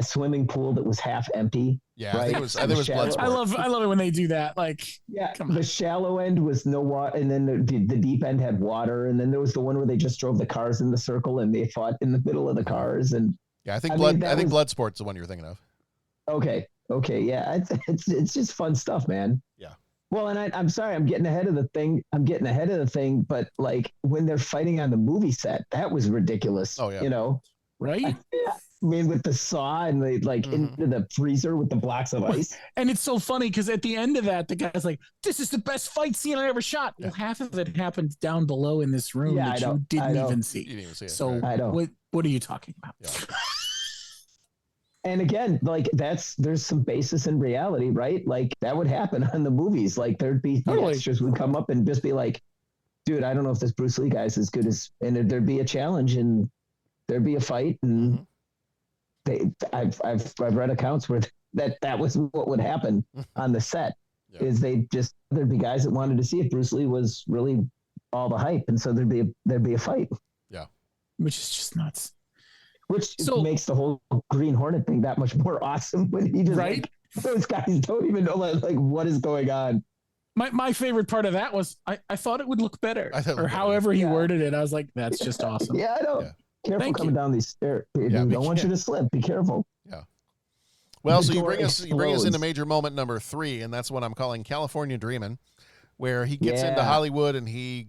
swimming pool that was half empty. Yeah, right? I think it was Bloodsport. I love it when they do that. Like, yeah, the shallow end was no water, and then the deep end had water, and then there was the one where they just drove the cars in the circle and they fought in the middle of the cars. And yeah, I think Bloodsport's the one you're thinking of. Okay, yeah, it's just fun stuff, man. Yeah. Well, and I'm sorry, I'm getting ahead of the thing, but like when they're fighting on the movie set, that was ridiculous. Oh yeah, you know, right? I mean, with the saw and they like into the freezer with the blocks of ice. And it's so funny because at the end of that, the guy's like, "This is the best fight scene I ever shot." Well, half of it happened down below in this room that you didn't even see. You didn't even see it. So I know. What are you talking about? Yeah. And again, like there's some basis in reality, right? Like that would happen on the movies. Like there'd be extras would come up and just be like, "Dude, I don't know if this Bruce Lee guy's as good as," and there'd be a challenge and there'd be a fight and. I've read accounts where that was what would happen on the set. Yeah. Is there'd be guys that wanted to see if Bruce Lee was really all the hype, and so there'd be a fight. Yeah, which is just nuts. Which makes the whole Green Hornet thing that much more awesome when he just like, those guys don't even know like what is going on. My favorite part of that was I thought it would look better, or however he worded it. I was like, that's just awesome. Yeah, I know. Yeah. Careful coming down these stairs. Yeah, don't want you to slip. Be careful. Yeah. Well, so you bring us into major moment number 3, and that's what I'm calling California Dreamin', where he gets into Hollywood and he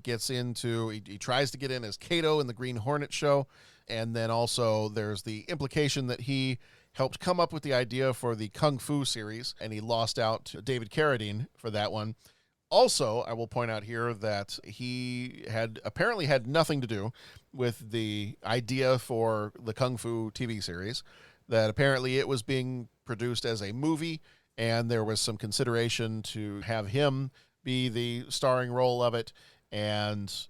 tries to get in as Kato in the Green Hornet show, and then also there's the implication that he helped come up with the idea for the Kung Fu series, and he lost out to David Carradine for that one. Also, I will point out here that he apparently had nothing to do with the idea for the Kung Fu TV series, that apparently it was being produced as a movie, and there was some consideration to have him be the starring role of it, and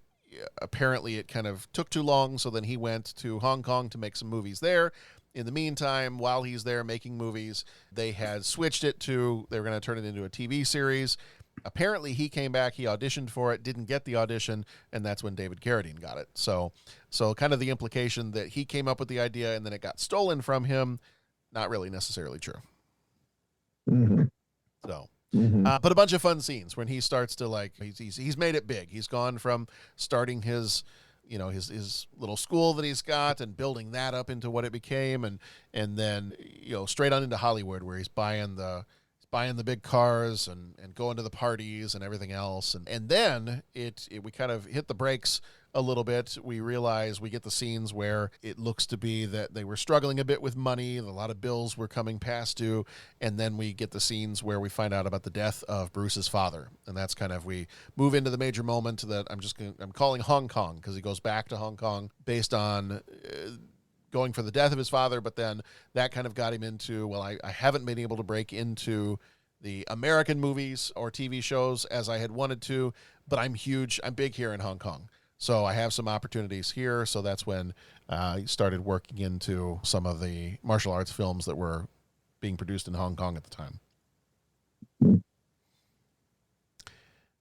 apparently it kind of took too long, so then he went to Hong Kong to make some movies there. In the meantime, while he's there making movies, they had switched it to, they were going to turn it into a TV series. Apparently he came back, he auditioned for it, didn't get the audition, and that's when David Carradine got it. So kind of the implication that he came up with the idea and then it got stolen from him, not really necessarily true. Mm-hmm. So, but a bunch of fun scenes when he starts to like, he's made it big. He's gone from starting his little school that he's got and building that up into what it became, and then straight on into Hollywood where he's buying the big cars and going to the parties and everything else. And then we kind of hit the brakes a little bit. We realize we get the scenes where it looks to be that they were struggling a bit with money. A lot of bills were coming past due. And then we get the scenes where we find out about the death of Bruce's father. And that's kind of, we move into the major moment that I'm calling Hong Kong, because he goes back to Hong Kong based on going for the death of his father, but then that kind of got him into, well, I haven't been able to break into the American movies or TV shows as I had wanted to, but I'm big here in Hong Kong. So I have some opportunities here. So that's when I started working into some of the martial arts films that were being produced in Hong Kong at the time.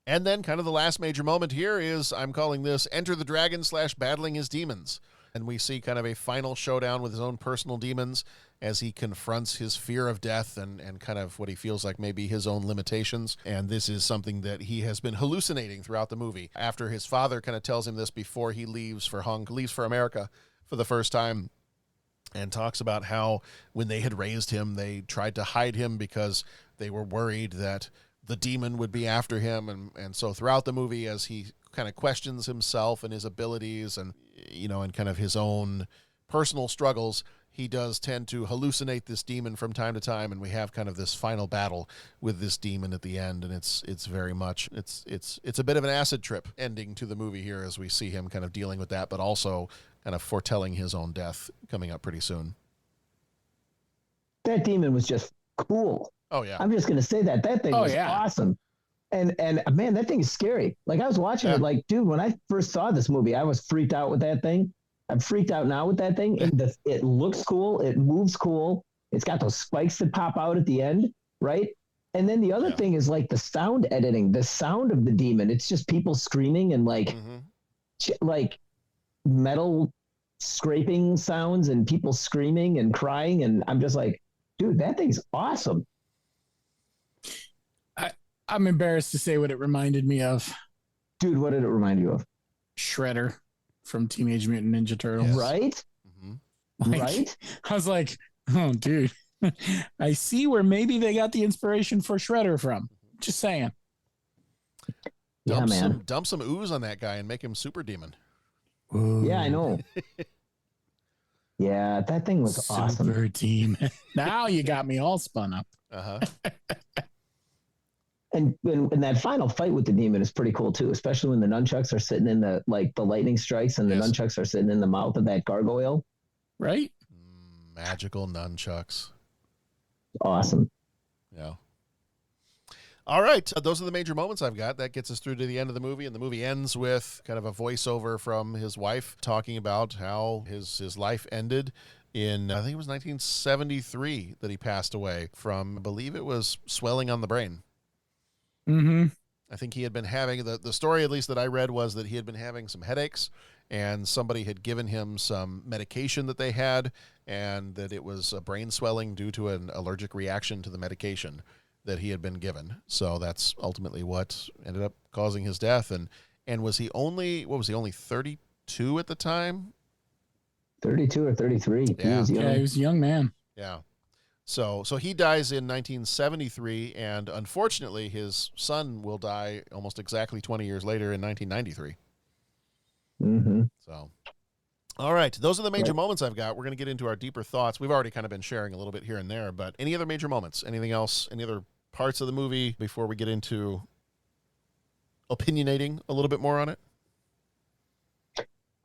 And then kind of the last major moment here is, I'm calling this Enter the Dragon / Battling His Demons. And we see kind of a final showdown with his own personal demons as he confronts his fear of death and kind of what he feels like maybe his own limitations. And this is something that he has been hallucinating throughout the movie. After his father kind of tells him this before he leaves for America for the first time, and talks about how when they had raised him, they tried to hide him because they were worried that the demon would be after him. And so throughout the movie, as he kind of questions himself and his abilities and kind of his own personal struggles, he does tend to hallucinate this demon from time to time, and we have kind of this final battle with this demon at the end, and it's very much, it's a bit of an acid trip ending to the movie here as we see him kind of dealing with that, but also kind of foretelling his own death coming up pretty soon. That demon was just cool. Oh yeah. I'm just going to say that thing was awesome. And man, that thing is scary. Like I was watching it like, dude, when I first saw this movie, I was freaked out with that thing. I'm freaked out now with that thing. It looks cool. It moves cool. It's got those spikes that pop out at the end, right? And then the other thing is like the sound editing, the sound of the demon. It's just people screaming and like metal scraping sounds and people screaming and crying. And I'm just like, dude, that thing's awesome. I'm embarrassed to say what it reminded me of. Dude, what did it remind you of? Shredder from Teenage Mutant Ninja Turtles. Yes. Right? Like, right? I was like, oh, dude, I see where maybe they got the inspiration for Shredder from. Just saying. Dump some ooze on that guy and make him super demon. Ooh. Yeah, I know. Yeah, that thing was awesome. Super demon. Now you got me all spun up. And that final fight with the demon is pretty cool too, especially when the nunchucks are sitting in the lightning strikes and the nunchucks are sitting in the mouth of that gargoyle. Right? Magical nunchucks. Awesome. Yeah. All right. Those are the major moments I've got. That gets us through to the end of the movie. And the movie ends with kind of a voiceover from his wife talking about how his life ended in, I think it was 1973 that he passed away from, I believe it was swelling on the brain. Mm-hmm. I think he had been having, the story at least that I read was that he had been having some headaches and somebody had given him some medication that they had and that it was a brain swelling due to an allergic reaction to the medication that he had been given. So that's ultimately what ended up causing his death. And was he only, what was he, only 32 at the time? 32 or 33. Yeah. He was a young man. Yeah. So he dies in 1973, and unfortunately, his son will die almost exactly 20 years later in 1993. Mm-hmm. So, all right, those are the major moments I've got. We're going to get into our deeper thoughts. We've already kind of been sharing a little bit here and there, but any other major moments? Anything else? Any other parts of the movie before we get into opinionating a little bit more on it?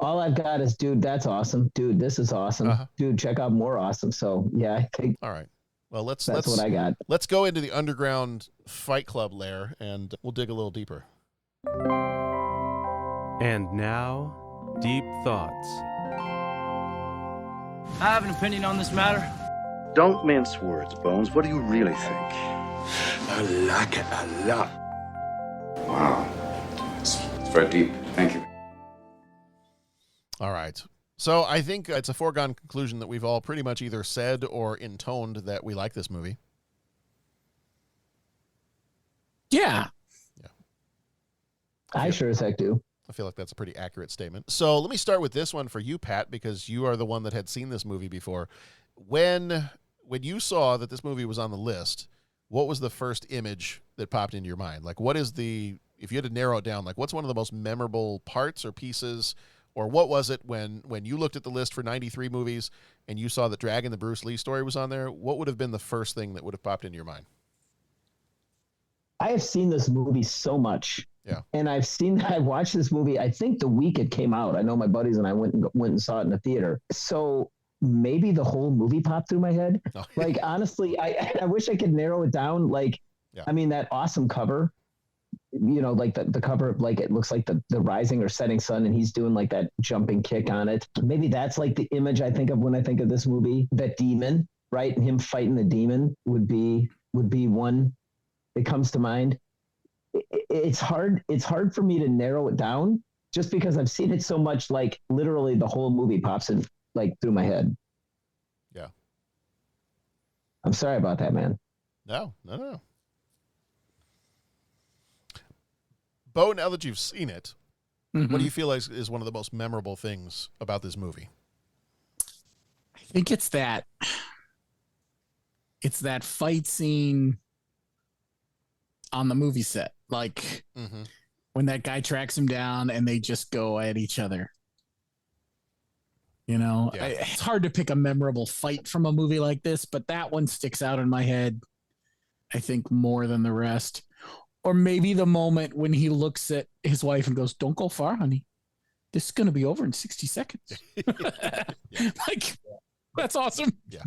All I've got is, dude, that's awesome. Dude, this is awesome. Dude, check out more awesome. So yeah, I think. All right. Well, that's what I got. Let's go into the underground Fight Club lair, and we'll dig a little deeper. And now, Deep Thoughts. I have an opinion on this matter. Don't mince words, Bones. What do you really think? I like it a lot. Wow. It's very deep. Thank you. All right. So I think it's a foregone conclusion that we've all pretty much either said or intoned that we like this movie. Yeah. I sure as heck do. I feel like that's a pretty accurate statement. So let me start with this one for you, Pat, because you are the one that had seen this movie before. When you saw that this movie was on the list, what was the first image that popped into your mind? Like, what is if you had to narrow it down, like what's one of the most memorable parts or pieces, or what was it when you looked at the list for 93 movies and you saw that Dragon, the Bruce Lee story was on there? What would have been the first thing that would have popped into your mind? I have seen this movie so much. Yeah. And I watched this movie, I think the week it came out. I know my buddies and I went and saw it in the theater. So maybe the whole movie popped through my head. Oh. Like, honestly, I wish I could narrow it down. Like, I mean, that awesome cover, like the cover, like it looks like the rising or setting sun and he's doing like that jumping kick on it. Maybe that's like the image I think of when I think of this movie. That demon, right? And him fighting the demon would be one that comes to mind. It's hard for me to narrow it down just because I've seen it so much, like literally the whole movie pops in like through my head. Yeah. I'm sorry about that, man. No. Bo, now that you've seen it, what do you feel like is one of the most memorable things about this movie? I think it's that fight scene on the movie set. Like when that guy tracks him down and they just go at each other. It's hard to pick a memorable fight from a movie like this, but that one sticks out in my head, I think, more than the rest. Or maybe the moment when he looks at his wife and goes, "Don't go far, honey. This is going to be over in 60 seconds." Like, that's awesome. Yeah.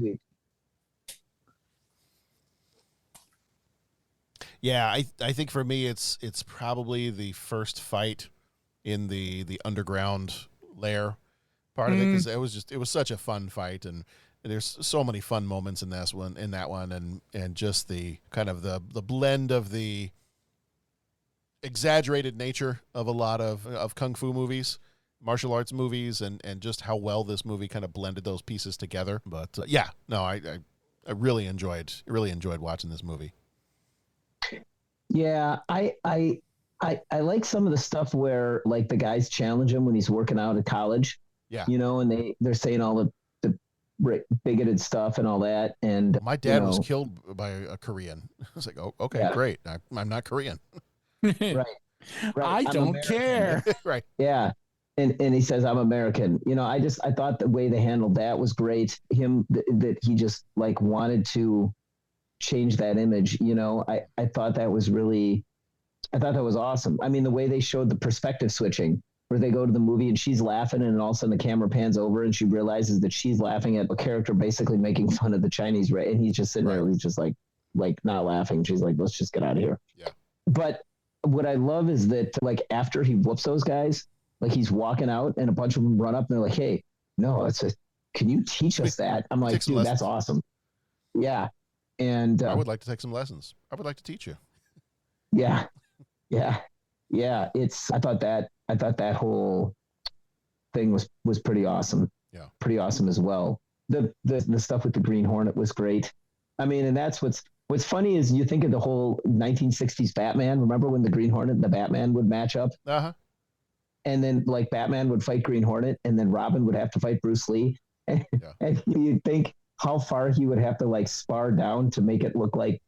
Yeah, I think for me it's probably the first fight in the underground lair part of it, because it was such a fun fight, and there's so many fun moments in that one, and just the kind of the blend of the exaggerated nature of a lot of kung fu movies, martial arts movies, and just how well this movie kind of blended those pieces together. But I really enjoyed watching this movie. Yeah, I like some of the stuff where like the guys challenge him when he's working out at college. Yeah, and they're saying all the bigoted stuff and all that. And my dad was killed by a Korean. I was like, oh, okay, great. I'm not Korean. Right. I don't care. Right. Yeah. And he says, I'm American. I thought the way they handled that was great. That he just like wanted to change that image. I thought that was awesome. I mean, the way they showed the perspective switching, where they go to the movie and she's laughing, and all of a sudden the camera pans over and she realizes that she's laughing at a character basically making fun of the Chinese, right? And he's just sitting there, he's just like not laughing. She's like, let's just get out of here. Yeah. But what I love is that like after he whoops those guys, like he's walking out and a bunch of them run up and they're like, hey, no, can you teach us that? I'm like, dude, that's awesome. Yeah. And I would like to take some lessons. I would like to teach you. Yeah. Yeah. Yeah. I thought that whole thing was pretty awesome. Yeah. Pretty awesome as well. The stuff with the Green Hornet was great. I mean, and that's what's funny is you think of the whole 1960s Batman. Remember when the Green Hornet and the Batman would match up? Uh-huh. And then like Batman would fight Green Hornet, and then Robin would have to fight Bruce Lee. And you'd think how far he would have to like spar down to make it look like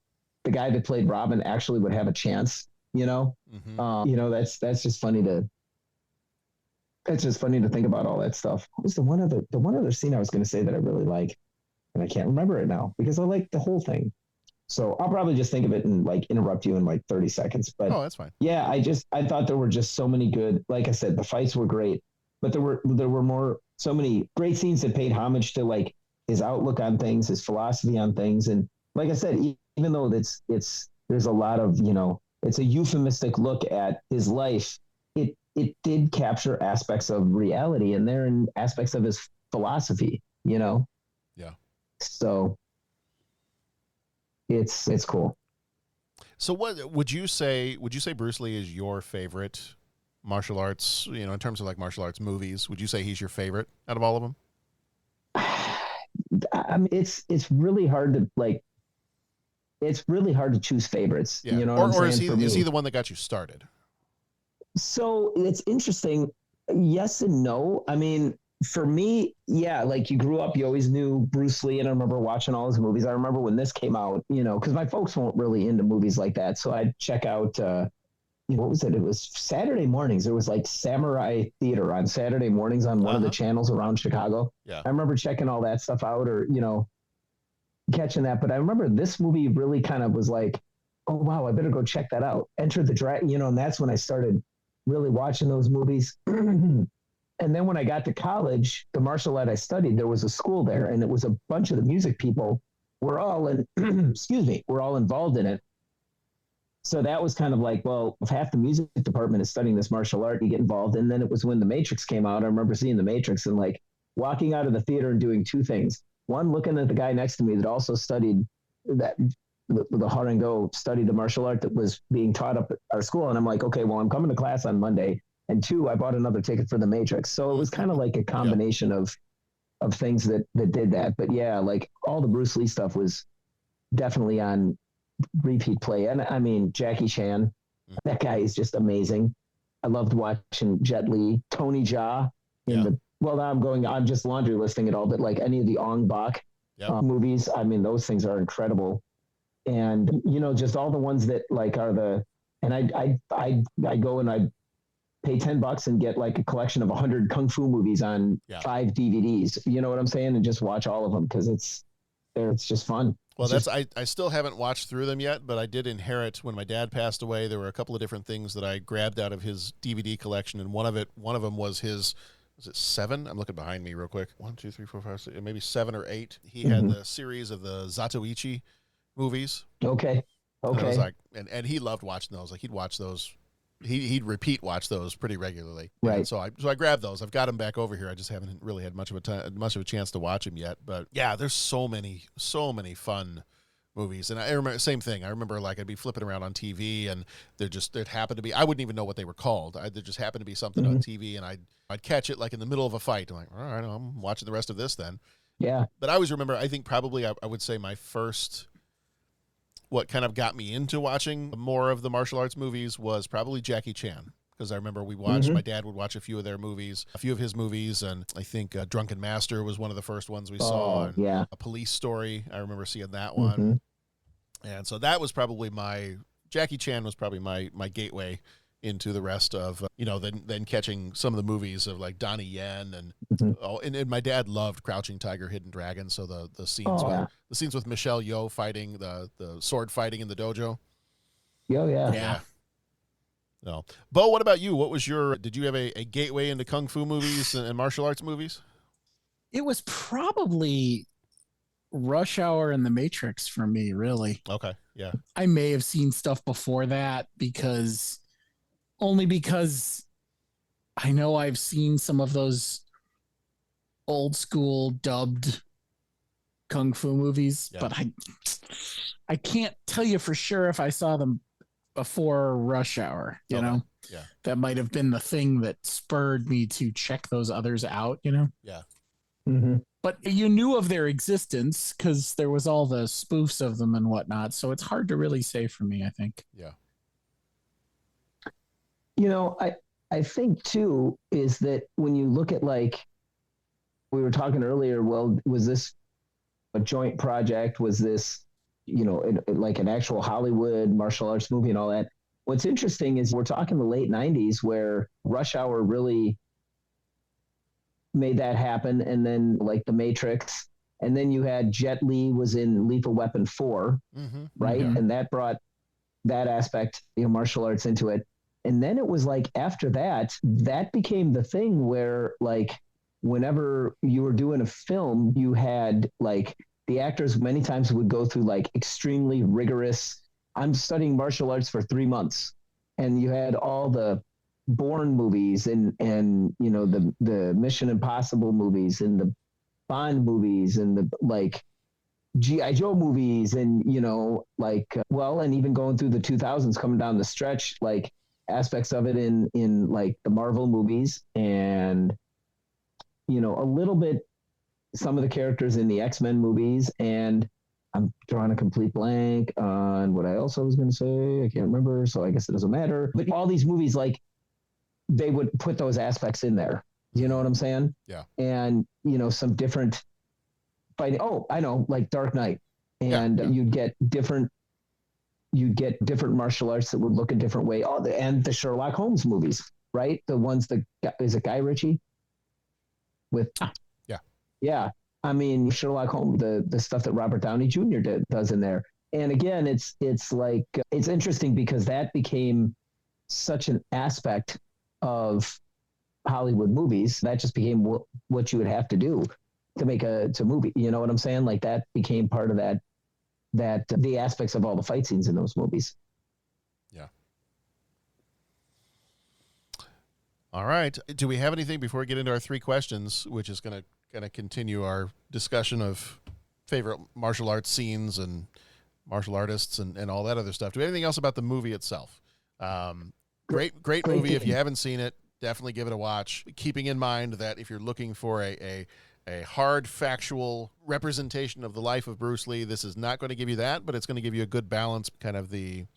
the guy that played Robin actually would have a chance. Mm-hmm. That's just funny to think about all that stuff. What was the one other scene I was going to say that I really like, and I can't remember it now because I like the whole thing. So I'll probably just think of it and like interrupt you in like 30 seconds. But that's fine. Yeah, I thought there were just so many good, like I said, the fights were great, but there were so many great scenes that paid homage to like his outlook on things, his philosophy on things. And like I said, even though there's a lot of, it's a euphemistic look at his life, it did capture aspects of reality and there and aspects of his philosophy, Yeah. So it's cool. So what would you say Bruce Lee is your favorite martial arts, in terms of like martial arts movies? Would you say he's your favorite out of all of them? I mean, it's really hard to choose favorites. Yeah. You know what or I'm saying? is he the one that got you started? So it's interesting. Yes and no. I mean, for me, yeah, like you grew up, you always knew Bruce Lee, and I remember watching all his movies. I remember when this came out, because my folks weren't really into movies like that. So I'd check out, what was it? It was Saturday mornings. There was like Samurai Theater on Saturday mornings on one of the channels around Chicago. Yeah. I remember checking all that stuff out or, catching that. But I remember this movie really kind of was like, oh, wow, I better go check that out. Enter the Dragon, and that's when I started really watching those movies. And then when I got to college, the martial art I studied, there was a school there, and it was a bunch of the music people were all were all involved in it. So that was kind of like, well, if half the music department is studying this martial art, you get involved. And then it was when The Matrix came out. I remember seeing The Matrix and like walking out of the theater and doing two things. One, looking at the guy next to me that also studied that, the Harango studied the martial art that was being taught up at our school. And I'm like, okay, well, I'm coming to class on Monday. And two, I bought another ticket for The Matrix. So it was kind of like a combination of things that did that. But yeah, like all the Bruce Lee stuff was definitely on repeat play. And I mean, Jackie Chan, that guy is just amazing. I loved watching Jet Li, Tony Jaa now I'm just laundry listing it all, but like any of the Ong Bak movies, I mean, those things are incredible. And, just all the ones that like are and I go and I pay $10 and get like a collection of 100 Kung Fu movies on 5 DVDs. You know what I'm saying? And just watch all of them because it's just fun. Well, I still haven't watched through them yet, but I did inherit when my dad passed away. There were a couple of different things that I grabbed out of his DVD collection, and one of them was his. Was it 7? I'm looking behind me real quick. 1, 2, 3, 4, 5, 6, maybe 7 or 8. He had the series of the Zatoichi movies. Okay. And I was like, and he loved watching those. Like he'd watch those he'd repeat watch those pretty regularly. Right. And so I grabbed those. I've got them back over here. I just haven't really had much of a chance to watch them yet. But yeah, there's so many fun movies. And I remember same thing. I remember like I'd be flipping around on TV and there'd happen to be, I wouldn't even know what they were called. There just happened to be something on TV and I'd catch it like in the middle of a fight. I'm like, all right, I'm watching the rest of this then. Yeah. But I always remember, I think probably I would say my first, what kind of got me into watching more of the martial arts movies was probably Jackie Chan. Because I remember we watched, my dad would watch a few of his movies, and I think Drunken Master was one of the first ones we saw. And yeah. A Police Story, I remember seeing that one. And so that was probably Jackie Chan was probably my gateway into the rest of, then catching some of the movies of like Donnie Yen and my dad loved Crouching Tiger, Hidden Dragon. So the scenes the scenes with Michelle Yeoh fighting the sword fighting in the dojo. Yeah. No. Bo, what about you? Did you have a gateway into kung fu movies and martial arts movies? It was probably Rush Hour and The Matrix for me, really. Okay. Yeah. I may have seen stuff before that only because I know I've seen some of those old school dubbed kung fu movies, but I can't tell you for sure if I saw them before Rush Hour, you know? Yeah. That might have been the thing that spurred me to check those others out, Yeah. But you knew of their existence because there was all the spoofs of them and whatnot. So it's hard to really say for me, I think. Yeah. I think too, is that when you look at like, we were talking earlier, well, was this a joint project? Was this, like an actual Hollywood martial arts movie and all that? What's interesting is we're talking the late 90s where Rush Hour really made that happen. And then like The Matrix. And then you had Jet Li was in Lethal Weapon 4, right? And that brought that aspect, martial arts into it. And then it was like after that became the thing where like whenever you were doing a film, you had like the actors many times would go through like extremely rigorous, I'm studying martial arts for 3 months. And you had all the Bourne movies and the Mission Impossible movies and the Bond movies and the like G.I. Joe movies and, and even going through the 2000s coming down the stretch, like aspects of it in like the Marvel movies and, a little bit some of the characters in the X-Men movies. And I'm drawing a complete blank on what I also was going to say. I can't remember. So I guess it doesn't matter. But all these movies, like they would put those aspects in there. You know what I'm saying? Yeah. And, some different fighting. Oh, I know, like Dark Knight. And you'd get different martial arts that would look a different way. Oh, and the Sherlock Holmes movies, right? The ones is it Guy Ritchie? Yeah. I mean, Sherlock Holmes, the stuff that Robert Downey Jr. does in there. And again, it's like, it's interesting because that became such an aspect of Hollywood movies. That just became what you would have to do to make a movie. You know what I'm saying? Like that became part of that the aspects of all the fight scenes in those movies. Yeah. All right. Do we have anything before we get into our 3 questions, which is going to continue our discussion of favorite martial arts scenes and martial artists and all that other stuff? Do we have anything else about the movie itself? Great movie. If you haven't seen it, definitely give it a watch. Keeping in mind that if you're looking for a hard, factual representation of the life of Bruce Lee, this is not going to give you that, but it's going to give you a good balance, kind of the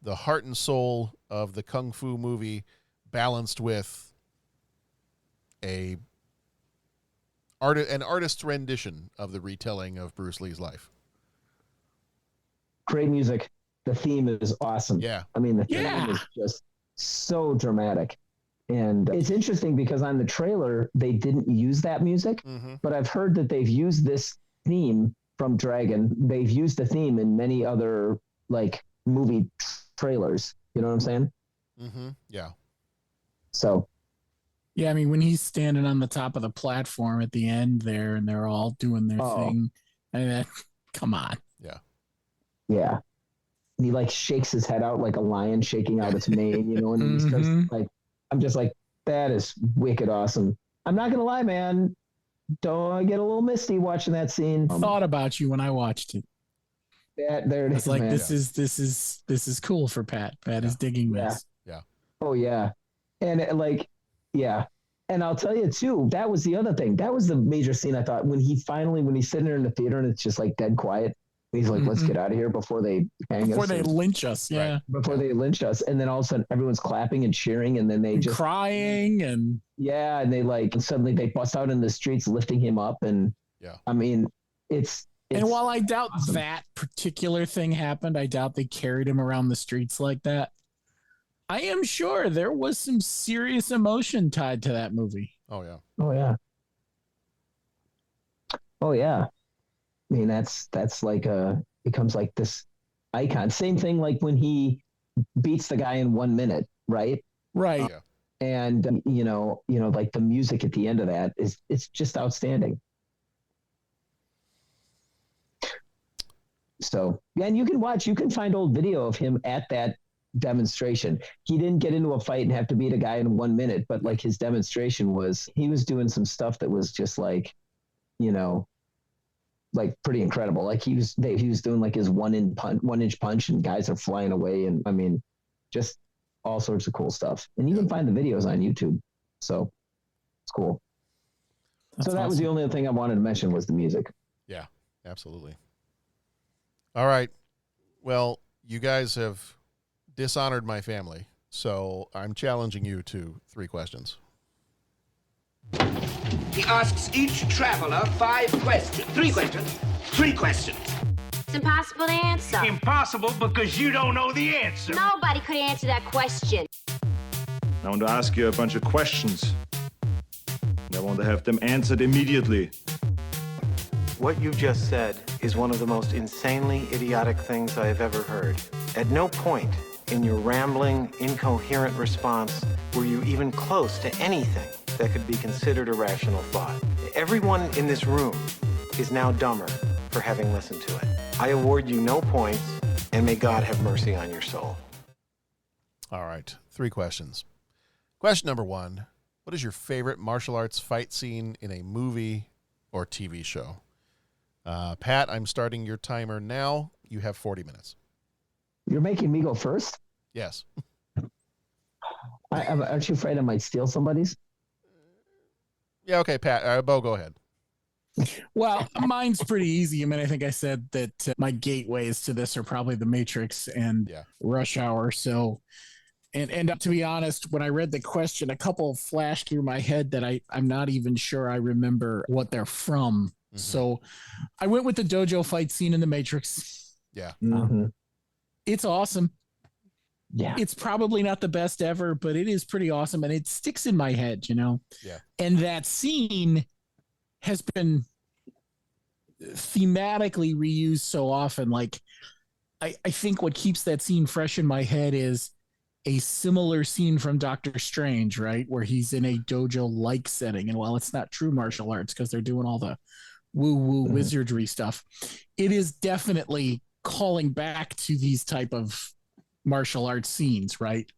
heart and soul of the Kung Fu movie balanced with an artist's rendition of the retelling of Bruce Lee's life. Great music. The theme is awesome. Yeah. I mean, the theme is just so dramatic. And it's interesting because on the trailer, they didn't use that music, but I've heard that they've used this theme from Dragon. They've used the theme in many other like movie trailers. You know what I'm saying? Yeah. So. Yeah, I mean, when he's standing on the top of the platform at the end there and they're all doing their thing, I mean, come on. Yeah. Yeah. he like shakes his head out like a lion shaking out its mane, you know, and he starts like, I'm just like, that is wicked awesome. I'm not gonna lie, man. Don't I get a little misty watching that scene? Thought about you when I watched it. There it is. It's like man. this is cool for Pat. Pat is digging this. Yeah. Oh yeah, and yeah. And I'll tell you too, that was the other thing. That was the major scene I thought when he's sitting there in the theater and it's just like dead quiet. He's like, let's get out of here before they hang us. Before they lynch us, yeah. Right. Before they lynch us. And then all of a sudden everyone's clapping and cheering and then they just crying and yeah, and they and suddenly they bust out in the streets lifting him up and I mean it's and while I doubt that particular thing happened, I doubt they carried him around the streets like that. I am sure there was some serious emotion tied to that movie. Oh yeah. Oh yeah. Oh yeah. I mean, that's like becomes like this icon. Same thing like when he beats the guy in 1 minute, right? Right. And you know, like the music at the end of that it's just outstanding. So yeah, and you can find old video of him at that demonstration. He didn't get into a fight and have to beat a guy in 1 minute, but like his demonstration he was doing some stuff that was just like, you know, like pretty incredible. Like he was doing like his 1 inch punch and guys are flying away. And I mean, just all sorts of cool stuff. And you can find the videos on YouTube. So it's cool. So that was the only thing I wanted to mention was the music. Yeah, absolutely. All right. Well, you guys have dishonored my family, so I'm challenging you to 3 questions. He asks each traveler 5 questions. 3 questions. 3 questions. It's impossible to answer. Impossible because you don't know the answer. Nobody could answer that question. I want to ask you a bunch of questions. I want to have them answered immediately. What you just said is one of the most insanely idiotic things I have ever heard. At no point in your rambling, incoherent response were you even close to anything that could be considered a rational thought. Everyone in this room is now dumber for having listened to it. I award you no points, and may God have mercy on your soul. All right, 3 questions. Question number 1, what is your favorite martial arts fight scene in a movie or TV show? Pat, I'm starting your timer now. You have 40 minutes. You're making me go first? Yes. Aren't you afraid I might steal somebody's? Yeah, okay, Pat. Bo, go ahead. Well, mine's pretty easy. I mean, I think I said that my gateways to this are probably The Matrix and Rush Hour. So, and to be honest, when I read the question, a couple flashed through my head that I'm not even sure I remember what they're from. Mm-hmm. So I went with the dojo fight scene in The Matrix. Yeah. It's awesome. Yeah. It's probably not the best ever, but it is pretty awesome. And it sticks in my head, you know? Yeah. And that scene has been thematically reused so often. Like, I think what keeps that scene fresh in my head is a similar scene from Doctor Strange, right? Where he's in a dojo-like setting. And while it's not true martial arts because they're doing all the woo-woo wizardry stuff, it is definitely calling back to these type of martial arts scenes, right?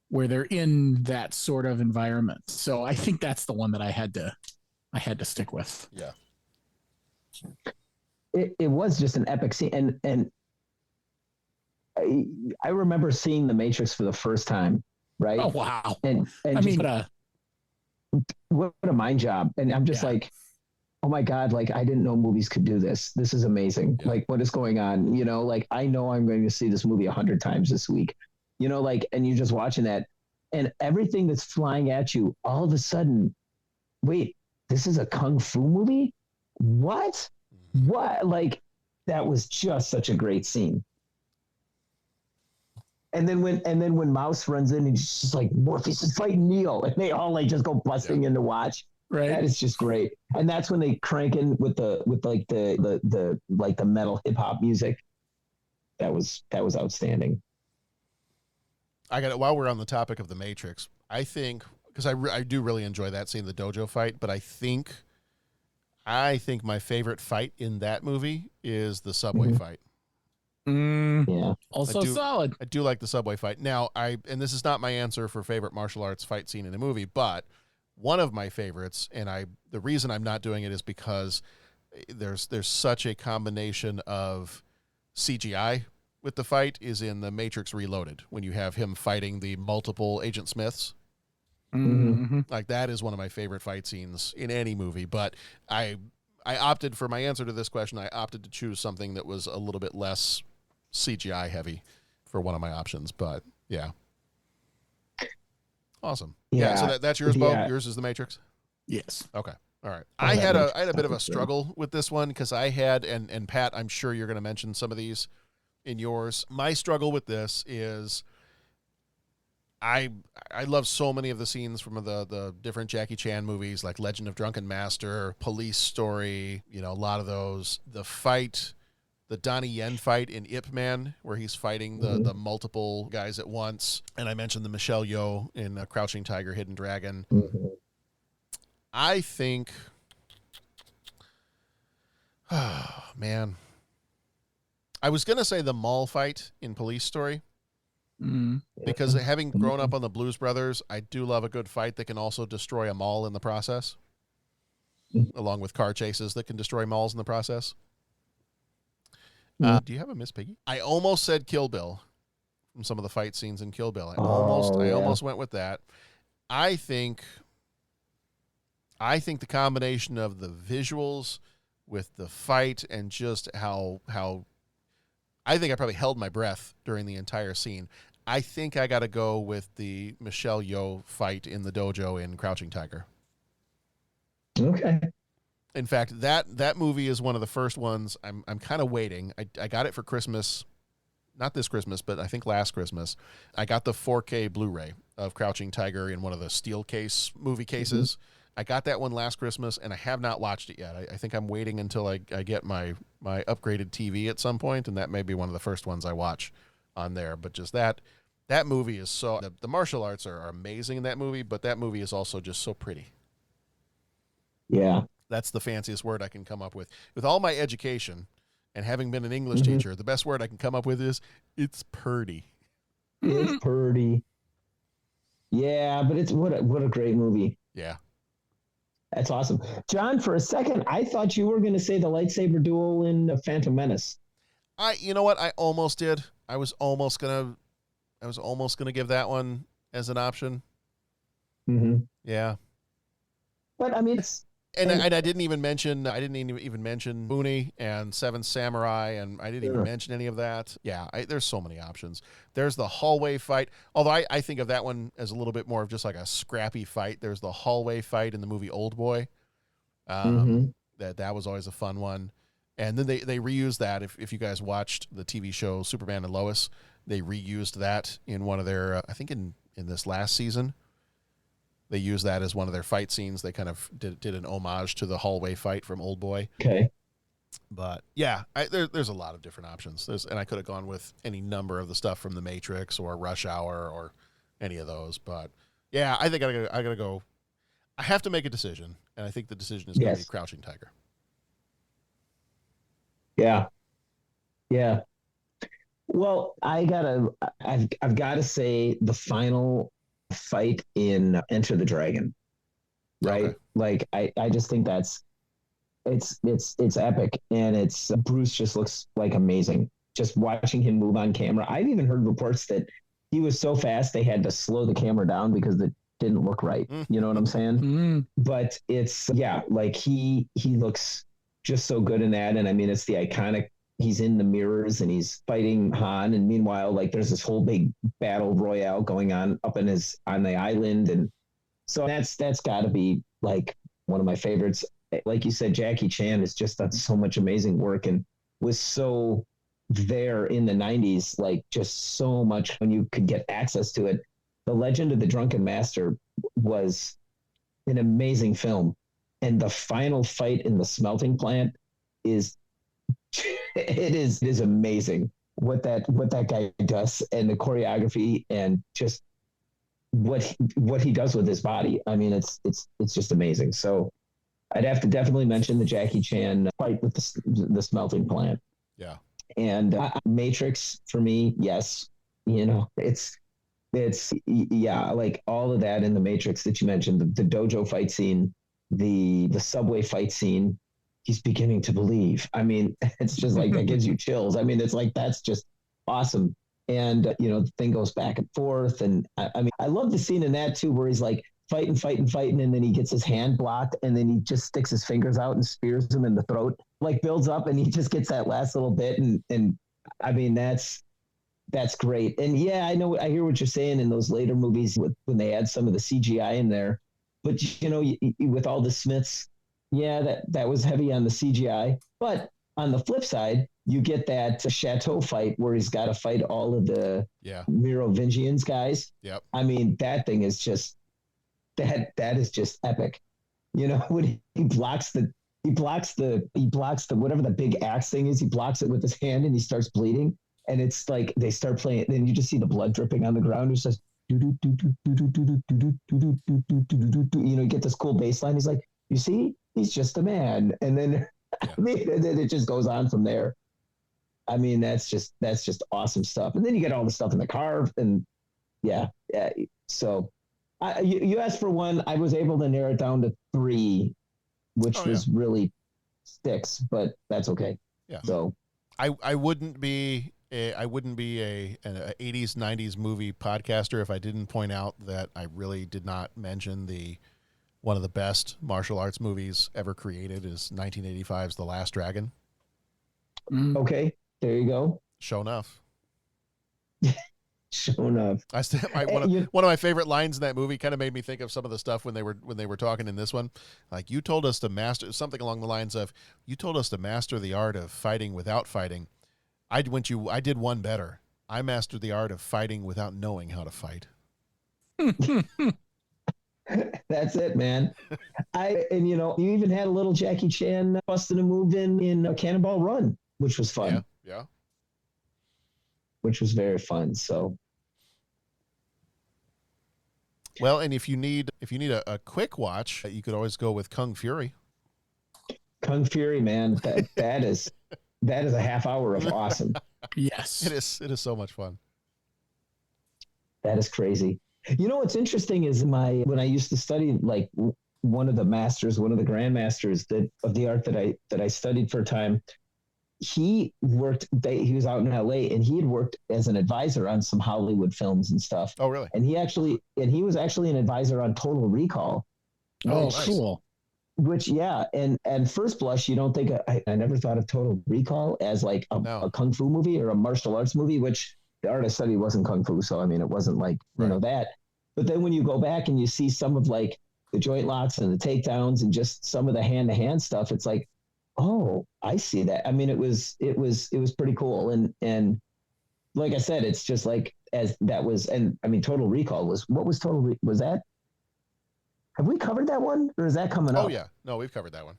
Where they're in that sort of environment. So I think that's the one that I had to stick with. Yeah. It was just an epic scene. And I remember seeing The Matrix for the first time, right? Oh, wow. And I just, mean, what a mind job. And I'm just like, oh my God, like I didn't know movies could do this. This is amazing. Yeah. Like what is going on? You know, like I know I'm going to see this movie 100 times this week, you know, like, and you're just watching that and everything that's flying at you all of a sudden, wait, this is a Kung Fu movie? What? Like that was just such a great scene. And then when Mouse runs in and he's just like, Morpheus is fighting Neo, and they all like just go busting in to watch. Right. That is just great. And that's when they crank in with the metal hip hop music. That was outstanding. I got it. While we're on the topic of The Matrix, I think because I do really enjoy that scene, the dojo fight, but I think my favorite fight in that movie is the subway fight. Yeah. Also solid. I do like the subway fight. Now, and this is not my answer for favorite martial arts fight scene in a movie, but one of my favorites, and the reason I'm not doing it is because there's such a combination of CGI with the fight is in The Matrix Reloaded, when you have him fighting the multiple Agent Smiths. Mm-hmm. Like, that is one of my favorite fight scenes in any movie, but I opted for my answer to this question. I opted to choose something that was a little bit less CGI heavy for one of my options, but yeah. Awesome. Yeah, so that's yours, Bo? Yeah. Yours is The Matrix? Yes. Okay. All right. I had a bit of a struggle with this one because I had, and Pat, I'm sure you're going to mention some of these in yours. My struggle with this is I love so many of the scenes from the different Jackie Chan movies, like Legend of Drunken Master, Police Story, a lot of those. The fight, the Donnie Yen fight in Ip Man, where he's fighting the multiple guys at once. And I mentioned the Michelle Yeoh in Crouching Tiger, Hidden Dragon. I think, oh, man. I was going to say the mall fight in Police Story. Because having grown up on the Blues Brothers, I do love a good fight that can also destroy a mall in the process, along with car chases that can destroy malls in the process. Do you have a Miss Piggy? I almost said Kill Bill from some of the fight scenes in Kill Bill. I almost went with that. I think the combination of the visuals with the fight and just how I think I probably held my breath during the entire scene. I think I got to go with the Michelle Yeoh fight in the dojo in Crouching Tiger. Okay. In fact, that movie is one of the first ones I'm kind of waiting. I got it for Christmas, not this Christmas, but I think last Christmas. I got the 4K Blu-ray of Crouching Tiger in one of the steel case movie cases. I got that one last Christmas, and I have not watched it yet. I think I'm waiting until I get my upgraded TV at some point, and that may be one of the first ones I watch on there. But just that movie is so... The martial arts are amazing in that movie, but that movie is also just so pretty. Yeah. That's the fanciest word I can come up with. With all my education and having been an English teacher, the best word I can come up with is, it's purdy. It's purdy. Yeah, but it's what a great movie. Yeah. That's awesome. John, for a second, I thought you were going to say the lightsaber duel in Phantom Menace. You know what? I almost did. I was almost gonna give that one as an option. Yeah. But I mean, it's... And I didn't even mention Mooney and Seven Samurai, and I didn't even mention any of that. Yeah, there's so many options. There's the hallway fight, although I think of that one as a little bit more of just like a scrappy fight. There's the hallway fight in the movie Old Boy. That was always a fun one. And then they reused that. If you guys watched the TV show Superman and Lois, they reused that in one of their, I think in this last season. They used that as one of their fight scenes. They kind of did an homage to the hallway fight from Old Boy. Okay. But yeah, there's a lot of different options. And I could have gone with any number of the stuff from The Matrix or Rush Hour or any of those. But yeah, I think I gotta go. I have to make a decision, and I think the decision is going to be Crouching Tiger. Yeah. Yeah. Well, I've got to say the final fight in Enter the Dragon, right? Okay. Like I just think it's epic, and Bruce just looks like amazing. Just watching him move on camera. I've even heard reports that he was so fast they had to slow the camera down because it didn't look right. You know what I'm saying? But it's like he looks just so good in that, and I mean it's the iconic. He's in the mirrors and he's fighting Han, and meanwhile, like there's this whole big battle royale going on up on the island, and so that's got to be like one of my favorites. Like you said, Jackie Chan has just done so much amazing work and was so there in the 90s, like just so much when you could get access to it. The Legend of the Drunken Master was an amazing film, and the final fight in the smelting plant is amazing what that guy does, and the choreography and just what he does with his body. I mean, it's just amazing. So I'd have to definitely mention the Jackie Chan fight with the smelting plant. Yeah. And Matrix for me, yes, you know, it's yeah, like all of that in the Matrix that you mentioned, the dojo fight scene, the subway fight scene. He's beginning to believe. I mean, it's just like that gives you chills. I mean, it's like that's just awesome. And you know, the thing goes back and forth. And I mean, I love the scene in that too, where he's like fighting, and then he gets his hand blocked, and then he just sticks his fingers out and spears him in the throat. Like builds up, and he just gets that last little bit. And I mean, that's great. And yeah, I know, I hear what you're saying in those later movies when they add some of the CGI in there. But you know, with all the Smiths, yeah, that was heavy on the CGI. But on the flip side, you get that chateau fight where he's got to fight all of the Merovingians guys. Yep. I mean, that thing is just that is just epic. You know, when he blocks the whatever the big axe thing is, he blocks it with his hand and he starts bleeding. And it's like they start playing, and you just see the blood dripping on the ground. It's just you know, you get this cool bass line. He's like, you see, he's just a man. And then I mean, and then it just goes on from there. I mean, that's just awesome stuff. And then you get all the stuff in the car, and yeah. So you asked for one. I was able to narrow it down to 3, which was really sticks, but that's okay. Yeah. So I wouldn't be an 80s 90s movie podcaster if I didn't point out that I really did not mention one of the best martial arts movies ever created is 1985's The Last Dragon. Okay, there you go. Show enough. Sure enough. One of my favorite lines in that movie kind of made me think of some of the stuff when they were talking in this one. Like, you told us to master something along the lines of, you told us to master the art of fighting without fighting. I did one better. I mastered the art of fighting without knowing how to fight. That's it, man. And you know, you even had a little Jackie Chan busting a move in Cannonball Run, which was fun. Yeah. Which was very fun. So, well, and if you need a quick watch, you could always go with Kung Fury. Kung Fury, man, that is a half hour of awesome. Yes, it is so much fun. That is crazy. You know what's interesting is when I used to study, like one of the grandmasters of the art that I studied for a time. He was out in LA, and he had worked as an advisor on some Hollywood films and stuff. Oh, really? And he was actually an advisor on Total Recall. Oh, cool. Which, yeah. And first blush, you don't think, I never thought of Total Recall as like a Kung Fu movie or a martial arts movie, which the art I studied wasn't Kung Fu. So, I mean, it wasn't like, you know, that. But then when you go back and you see some of like the joint locks and the takedowns and just some of the hand-to-hand stuff, it's like, oh, I see that. I mean, it was pretty cool. And like I said, it's just like, as that was, and I mean, Total Recall was that, have we covered that one, or is that coming up? Oh yeah. No, we've covered that one.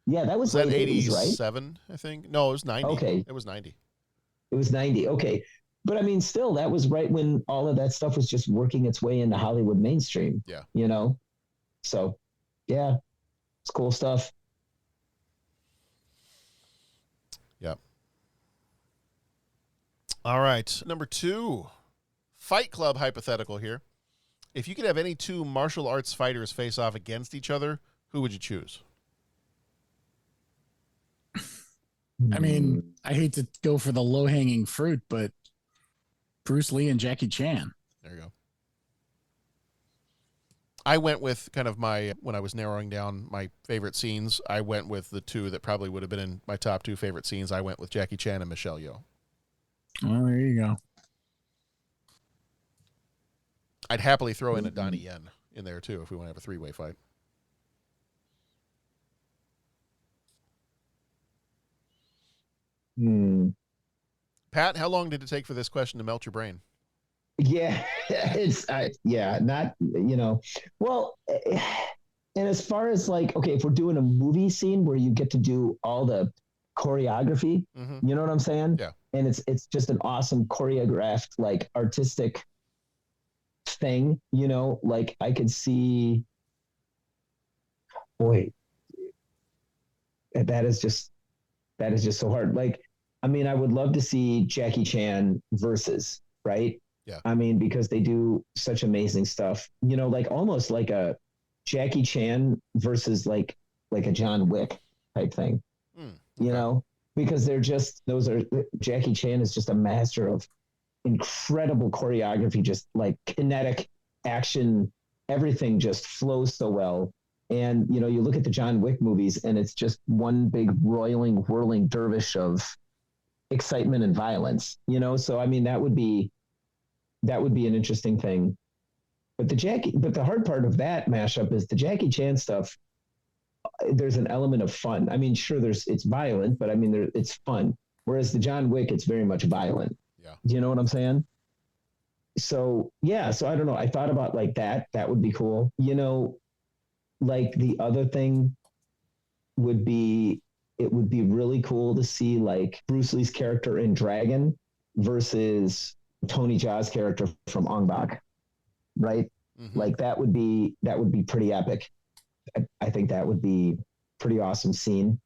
Yeah. That was that late 80s, right? 87, I think. No, it was 90. Okay. It was 90. It was 90. Okay. But I mean, still, that was right when all of that stuff was just working its way into Hollywood mainstream. Yeah. You know? So yeah, it's cool stuff. Yep. All right. Number 2, Fight Club hypothetical here. If you could have any 2 martial arts fighters face off against each other, who would you choose? I mean, I hate to go for the low-hanging fruit, but Bruce Lee and Jackie Chan. There you go. I went with kind of when I was narrowing down my favorite scenes, I went with the 2 that probably would have been in my top 2 favorite scenes. I went with Jackie Chan and Michelle Yeoh. Well, there you go. I'd happily throw in a Donnie Yen in there too if we want to have a 3-way fight. Pat, how long did it take for this question to melt your brain? Yeah, not, you know, well, and as far as like, okay, if we're doing a movie scene where you get to do all the choreography, you know what I'm saying? Yeah. And it's just an awesome choreographed, like artistic thing, you know, like I could see, boy, that is just so hard. Like I mean, I would love to see Jackie Chan versus, right? Yeah. I mean, because they do such amazing stuff, you know, like almost like a Jackie Chan versus like a John Wick type thing, you know, because Jackie Chan is just a master of incredible choreography, just like kinetic action, everything just flows so well. And, you know, you look at the John Wick movies and it's just one big roiling, whirling dervish of excitement and violence, you know? So, I mean, that would be an interesting thing. But the hard part of that mashup is the Jackie Chan stuff. There's an element of fun. I mean, sure, it's violent, but I mean, it's fun. Whereas the John Wick, it's very much violent. Yeah. Do you know what I'm saying? So, yeah. So I don't know. I thought about like that. That would be cool. You know, like the other thing would be, it would be really cool to see like Bruce Lee's character in Dragon versus Tony Jaa's character from Ong Bak, right? Like that would be pretty epic. I think that would be pretty awesome scene.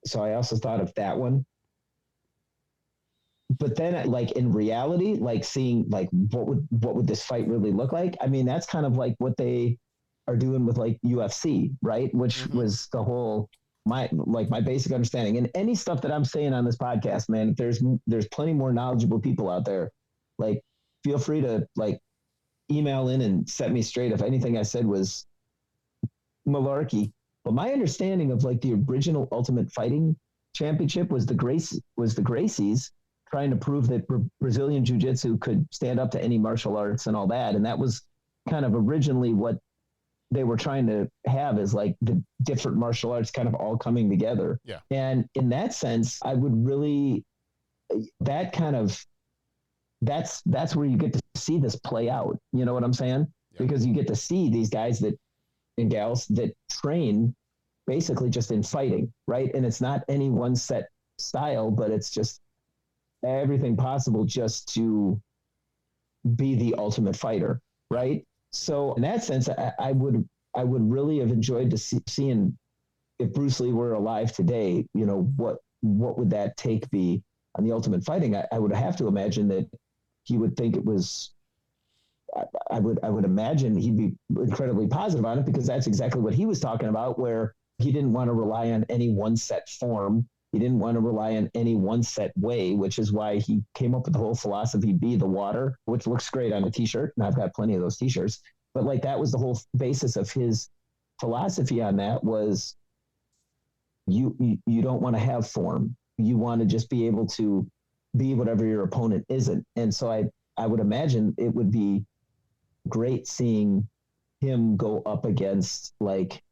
So I also thought of that one. But then like in reality, like seeing like what would this fight really look like? I mean, that's kind of like what they are doing with like UFC, right? Which was the whole my basic understanding. And any stuff that I'm saying on this podcast, man, there's plenty more knowledgeable people out there. Like feel free to like email in and set me straight if anything I said was malarkey. But my understanding of like the original Ultimate Fighting Championship was the Gracies trying to prove that Brazilian Jiu-Jitsu could stand up to any martial arts and all that. And that was kind of originally what they were trying to have, is like the different martial arts kind of all coming together. Yeah. And in that sense, I would really, that's where you get to see this play out. You know what I'm saying? Yeah. Because you get to see these guys and gals that train basically just in fighting, right? And it's not any one set style, but it's just everything possible just to be the ultimate fighter, right? So in that sense, I would really have enjoyed to seeing if Bruce Lee were alive today, you know, what would that take be on the Ultimate Fighting? I would have to imagine that he would think it was, I would imagine he'd be incredibly positive on it, because that's exactly what he was talking about, where he didn't want to rely on any one set form. He didn't want to rely on any one set way, which is why he came up with the whole philosophy, be the water, which looks great on a t-shirt. And I've got plenty of those t-shirts, but like that was the whole basis of his philosophy on that, was you don't want to have form. You want to just be able to be whatever your opponent isn't. And so I would imagine it would be great seeing him go up against like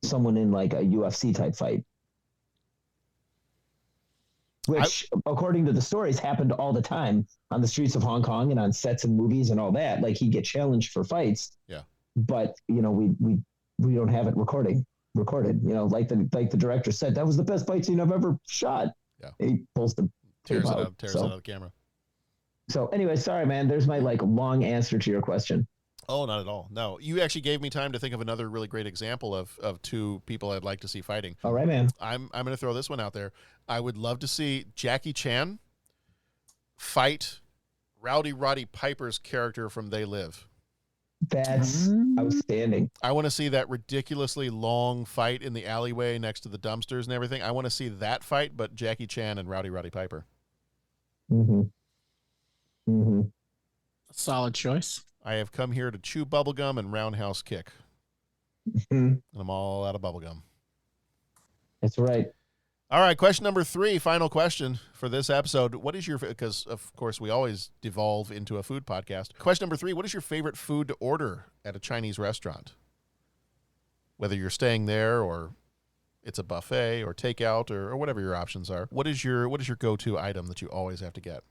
someone in like a UFC type fight, which according to the stories happened all the time on the streets of Hong Kong and on sets and movies and all that. Like he'd get challenged for fights. Yeah. But you know, we don't have it recorded, you know, like the director said, that was the best fight scene I've ever shot. Yeah. He pulls the tears it out of the camera. So anyway, sorry, man. There's my like long answer to your question. Oh, not at all. No, you actually gave me time to think of another really great example of two people I'd like to see fighting. All right, man. I'm going to throw this one out there. I would love to see Jackie Chan fight Rowdy Roddy Piper's character from They Live. That's outstanding. I want to see that ridiculously long fight in the alleyway next to the dumpsters and everything. I want to see that fight, but Jackie Chan and Rowdy Roddy Piper. Mm-hmm. Mm-hmm. Solid choice. I have come here to chew bubblegum and roundhouse kick. Mm-hmm. And I'm all out of bubblegum. That's right. All right, question number 3, final question for this episode. What is your, because of course we always devolve into a food podcast. Question number 3, what is your favorite food to order at a Chinese restaurant? Whether you're staying there or it's a buffet or takeout or whatever your options are. What is your go-to item that you always have to get?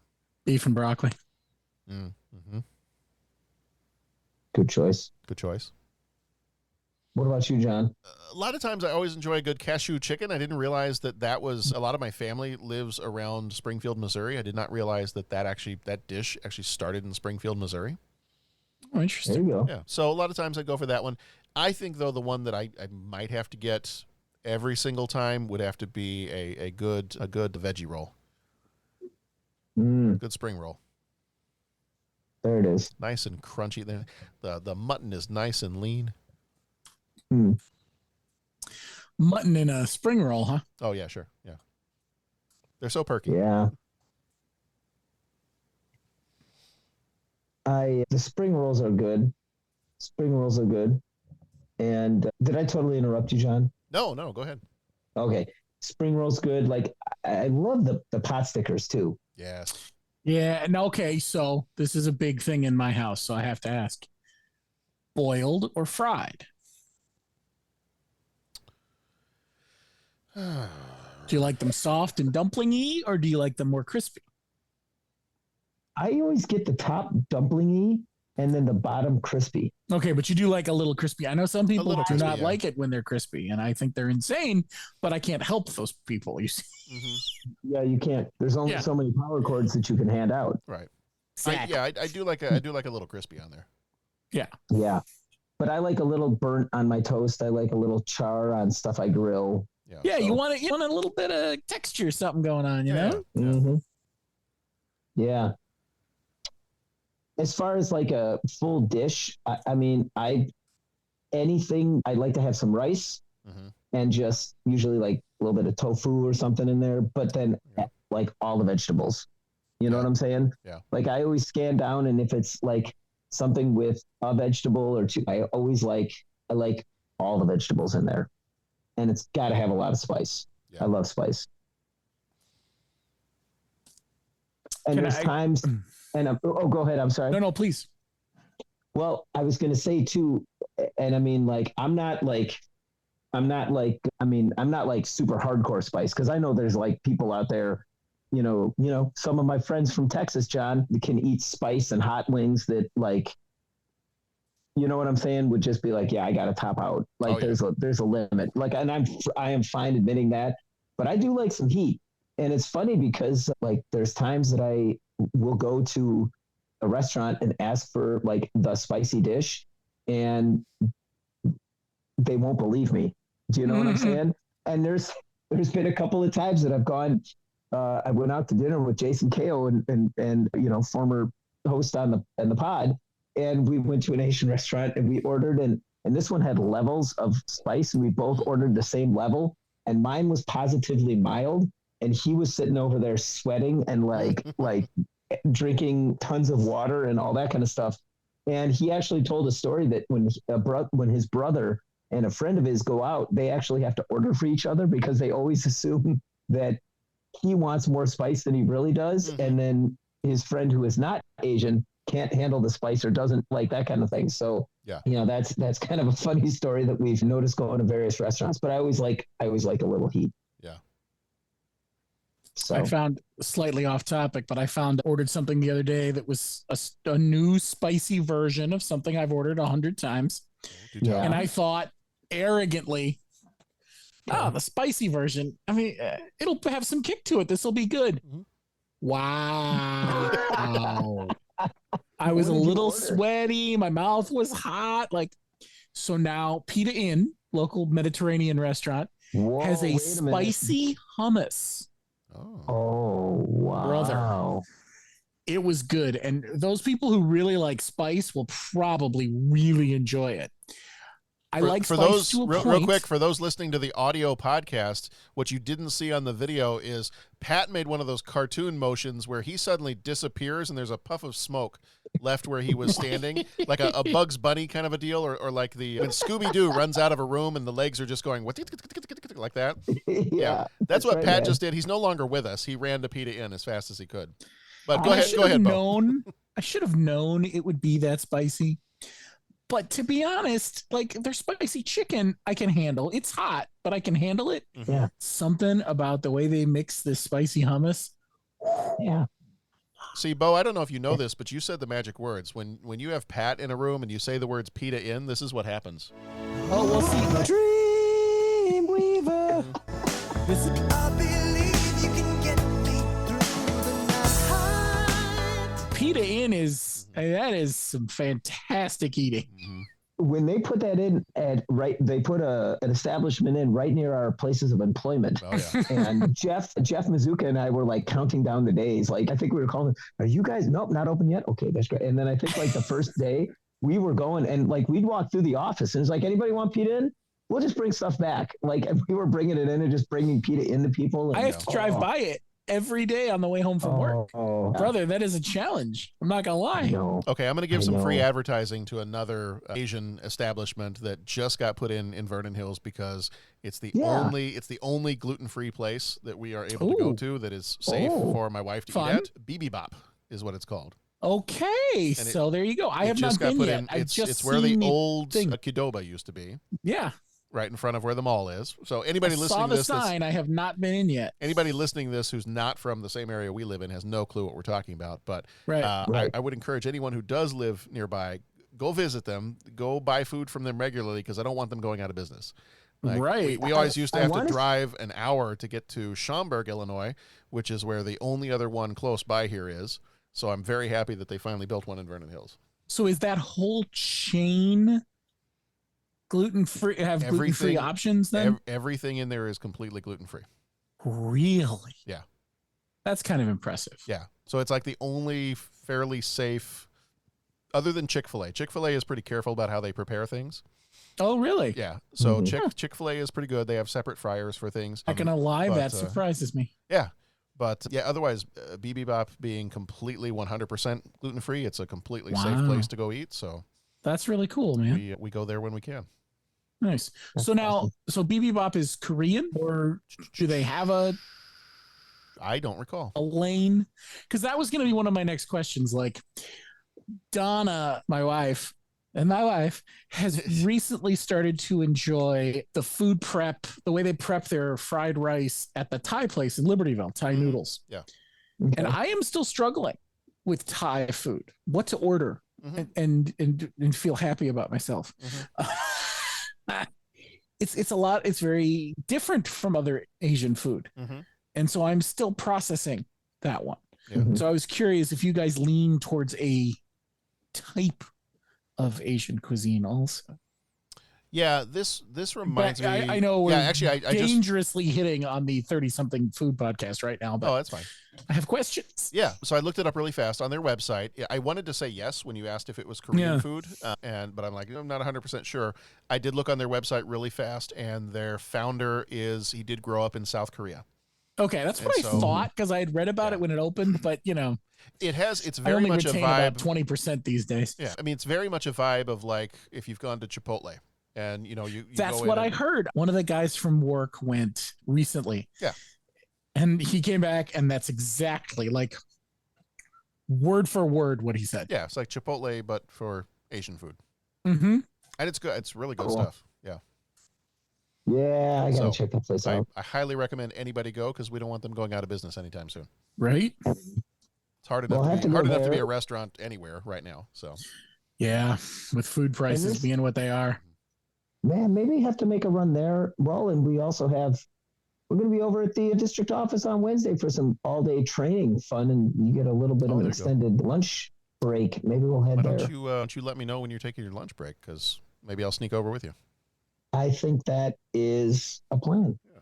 Beef and broccoli. Mm-hmm. Good choice. Good choice. What about you, John? A lot of times I always enjoy a good cashew chicken. I didn't realize that was, a lot of my family lives around Springfield, Missouri. I did not realize that dish actually started in Springfield, Missouri. Oh, interesting. There you go. Yeah. So a lot of times I go for that one. I think, though, the one that I might have to get every single time would have to be a good veggie roll. Good spring roll. There it is. Nice and crunchy. The mutton is nice and lean. Mutton in a spring roll, huh? Oh yeah, sure. Yeah. They're so perky. Yeah. The spring rolls are good. And did I totally interrupt you, John? No, go ahead. Okay. Spring rolls good. Like I love the pot stickers too. Yes. Yeah. And okay, so this is a big thing in my house, so I have to ask: boiled or fried? Do you like them soft and dumplingy, or do you like them more crispy? I always get the top dumplingy and then the bottom crispy. Okay, but you do like a little crispy. I know some people do crispy, not yeah. like it when they're crispy, and I think they're insane, but I can't help those people, you see. Yeah, you can't. There's only so many power cords that you can hand out. Right. Exactly. I do like a little crispy on there. Yeah. Yeah. But I like a little burnt on my toast. I like a little char on stuff I grill. Yeah, you want a little bit of texture, something going on, you know? Mm-hmm. Yeah. As far as like a full dish, I mean, I'd like to have some rice and just usually like a little bit of tofu or something in there, but then like all the vegetables. You know what I'm saying? Yeah. Like I always scan down, and if it's like something with a vegetable or two, I like all the vegetables in there, and it's got to have a lot of spice. I love spice. And there's times, and go ahead. I'm sorry. No, please. Well, I was going to say too, and I mean, like, I'm not like super hardcore spice, because I know there's like people out there, you know, some of my friends from Texas, John, that can eat spice and hot wings that, like, you know what I'm saying, would just be like, yeah, I got to top out. Like there's a limit. Like, and I am fine admitting that, but I do like some heat. And it's funny because like there's times that I will go to a restaurant and ask for like the spicy dish, and they won't believe me. Do you know what I'm saying? And there's been a couple of times that I've gone, I went out to dinner with Jason Kao and you know, former host on the pod, and we went to an Asian restaurant and we ordered, and this one had levels of spice, and we both ordered the same level, and mine was positively mild, and he was sitting over there sweating and like drinking tons of water and all that kind of stuff. And he actually told a story that when his brother and a friend of his go out, they actually have to order for each other because they always assume that he wants more spice than he really does. And then his friend who is not Asian can't handle the spice or doesn't like that kind of thing. So, you know, that's kind of a funny story that we've noticed going to various restaurants, but I always like a little heat. Yeah. So I found, slightly off topic, but ordered something the other day that was a new spicy version of something I've ordered 100 times. Yeah. And I thought arrogantly, the spicy version, I mean, it'll have some kick to it. This will be good. Wow. I was a little sweaty. My mouth was hot. Like, so now Pita Inn, local Mediterranean restaurant, has a spicy hummus. Oh, wow. Brother. It was good. And those people who really like spice will probably really enjoy it. I like for spice those to a real point. quick, for those listening to the audio podcast, what you didn't see on the video is Pat made one of those cartoon motions where he suddenly disappears and there's a puff of smoke left where he was standing, like a Bugs Bunny kind of a deal, or like when Scooby-Doo runs out of a room and the legs are just going like that. Yeah, that's what right, Pat man. just did. He's no longer with us. He ran to Pita Inn as fast as he could. But go ahead, Bo. I should have known it would be that spicy. But to be honest, like their spicy chicken, I can handle. It's hot, but I can handle it. Yeah. Something about the way they mix this spicy hummus. Yeah. See, Bo, I don't know if you know this, but you said the magic words. When you have Pat in a room and you say the words Pita Inn, this is what happens. Oh, we'll see. Dreamweaver. This is. I believe you can get me through the night. Pita Inn is, that is some fantastic eating. when they put that in they put an establishment in right near our places of employment. Oh yeah. And Jeff Mazuka and I were like counting down the days. Like I think we were calling, are you guys? Nope, not open yet. Okay, that's great. And then I think like the first day we were going and like we'd walk through the office and it's like, anybody want pita in? We'll just bring stuff back. Like we were bringing it in and just bringing pita into people. And, I have to drive by it every day on the way home from work. Brother, that is a challenge. I'm not gonna lie. Okay, I'm going to give some free advertising to another Asian establishment that just got put in Vernon Hills because it's the only gluten-free place that we are able to go to that is safe for my wife to eat at. Bibimbap is what it's called. Okay, so there you go. I have not been yet. It's where the old Qdoba used to be. Yeah. Right in front of where the mall is. So anybody listening to this, sign. I have not been in yet. Anybody listening to this who's not from the same area we live in has no clue what we're talking about. But right. I would encourage anyone who does live nearby, go visit them, go buy food from them regularly because I don't want them going out of business. Like, right. We always used to have to drive an hour to get to Schaumburg, Illinois, which is where the only other one close by here is. So I'm very happy that they finally built one in Vernon Hills. So is that whole chain gluten-free, have gluten-free options then? Everything in there is completely gluten-free. Really? Yeah. That's kind of impressive. Yeah. So it's like the only fairly safe, other than Chick-fil-A. Chick-fil-A is pretty careful about how they prepare things. Oh, really? Yeah. So Chick-fil-A is pretty good. They have separate fryers for things. Not gonna lie, that surprises me. Yeah. But yeah, otherwise, Bibimbap being completely 100% gluten-free, it's a completely safe place to go eat. So that's really cool, man. We go there when we can. Nice. So now, Bibimbap is Korean, or do they have I don't recall. A lane? Because that was going to be one of my next questions. Like, Donna, my wife, has recently started to enjoy the food prep, the way they prep their fried rice at the Thai place in Libertyville, Thai noodles. Yeah. Okay. And I am still struggling with Thai food, what to order and feel happy about myself. It's a lot. It's very different from other Asian food. And so I'm still processing that one. Yeah. So I was curious if you guys lean towards a type of Asian cuisine also. Yeah, this reminds me. I know we're actually, I dangerously hitting on the 30-something food podcast right now, but that's fine. I have questions. Yeah, so I looked it up really fast on their website. I wanted to say yes when you asked if it was Korean food, but I'm like, I'm not 100% sure. I did look on their website really fast, and their founder he did grow up in South Korea. Okay, that's what I thought because I had read about it when it opened, but it's very much a vibe. About 20% these days. Yeah, I mean, it's very much a vibe of like if you've gone to Chipotle. And you that's what I heard. One of the guys from work went recently. Yeah. And he came back and that's exactly like word for word what he said. Yeah. It's like Chipotle, but for Asian food. Mm-hmm. And it's good. It's really good stuff. Yeah. Yeah. I got to check that place out. I highly recommend anybody go because we don't want them going out of business anytime soon. Right. It's hard enough to be a restaurant anywhere right now. So. Yeah. With food prices being what they are. Man, maybe you have to make a run there. Well, and we're going to be over at the district office on Wednesday for some all-day training fun, and you get a little bit of an extended lunch break. Maybe we'll head there. Why don't you let me know when you're taking your lunch break? Because maybe I'll sneak over with you. I think that is a plan. Yeah.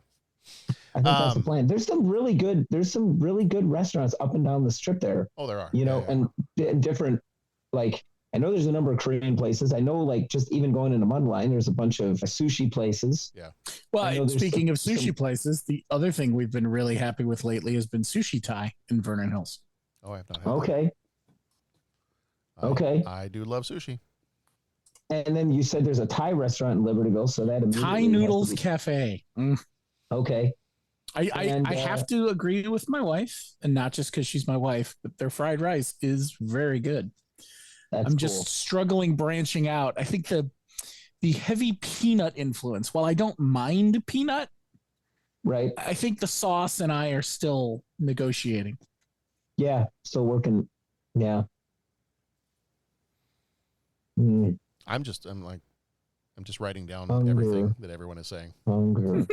I think that's the plan. There's some really good restaurants up and down the strip there. Oh, there are. And different, like, I know there's a number of Korean places. I know, like, just even going into Mudline, there's a bunch of sushi places. Yeah. Well, speaking of sushi places, the other thing we've been really happy with lately has been Sushi Thai in Vernon Hills. Oh, I have not had that. Okay. I do love sushi. And then you said there's a Thai restaurant in Libertyville, so that Thai Noodles Cafe. Okay. I have to agree with my wife, and not just because she's my wife, but their fried rice is very good. I'm just struggling branching out. I think the heavy peanut influence, while I don't mind peanut, right? I think the sauce and I are still negotiating. Yeah, still working. Yeah. I'm just writing down everything that everyone is saying. Hunger.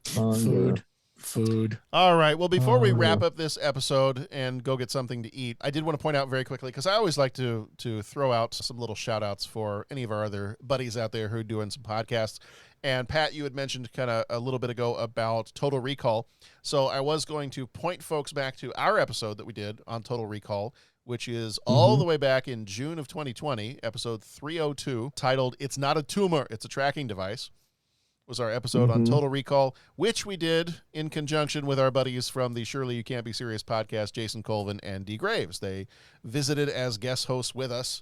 Food. Food. All right. Well, before we wrap up this episode and go get something to eat, I did want to point out very quickly, because I always like to throw out some little shout outs for any of our other buddies out there who are doing some podcasts. And Pat, you had mentioned kind of a little bit ago about Total Recall. So I was going to point folks back to our episode that we did on Total Recall, which is all the way back in June of 2020, episode 302, titled "It's Not a Tumor, It's a Tracking Device." Was our episode on Total Recall, which we did in conjunction with our buddies from the Surely You Can't Be Serious podcast, Jason Colvin and D. Graves. They visited as guest hosts with us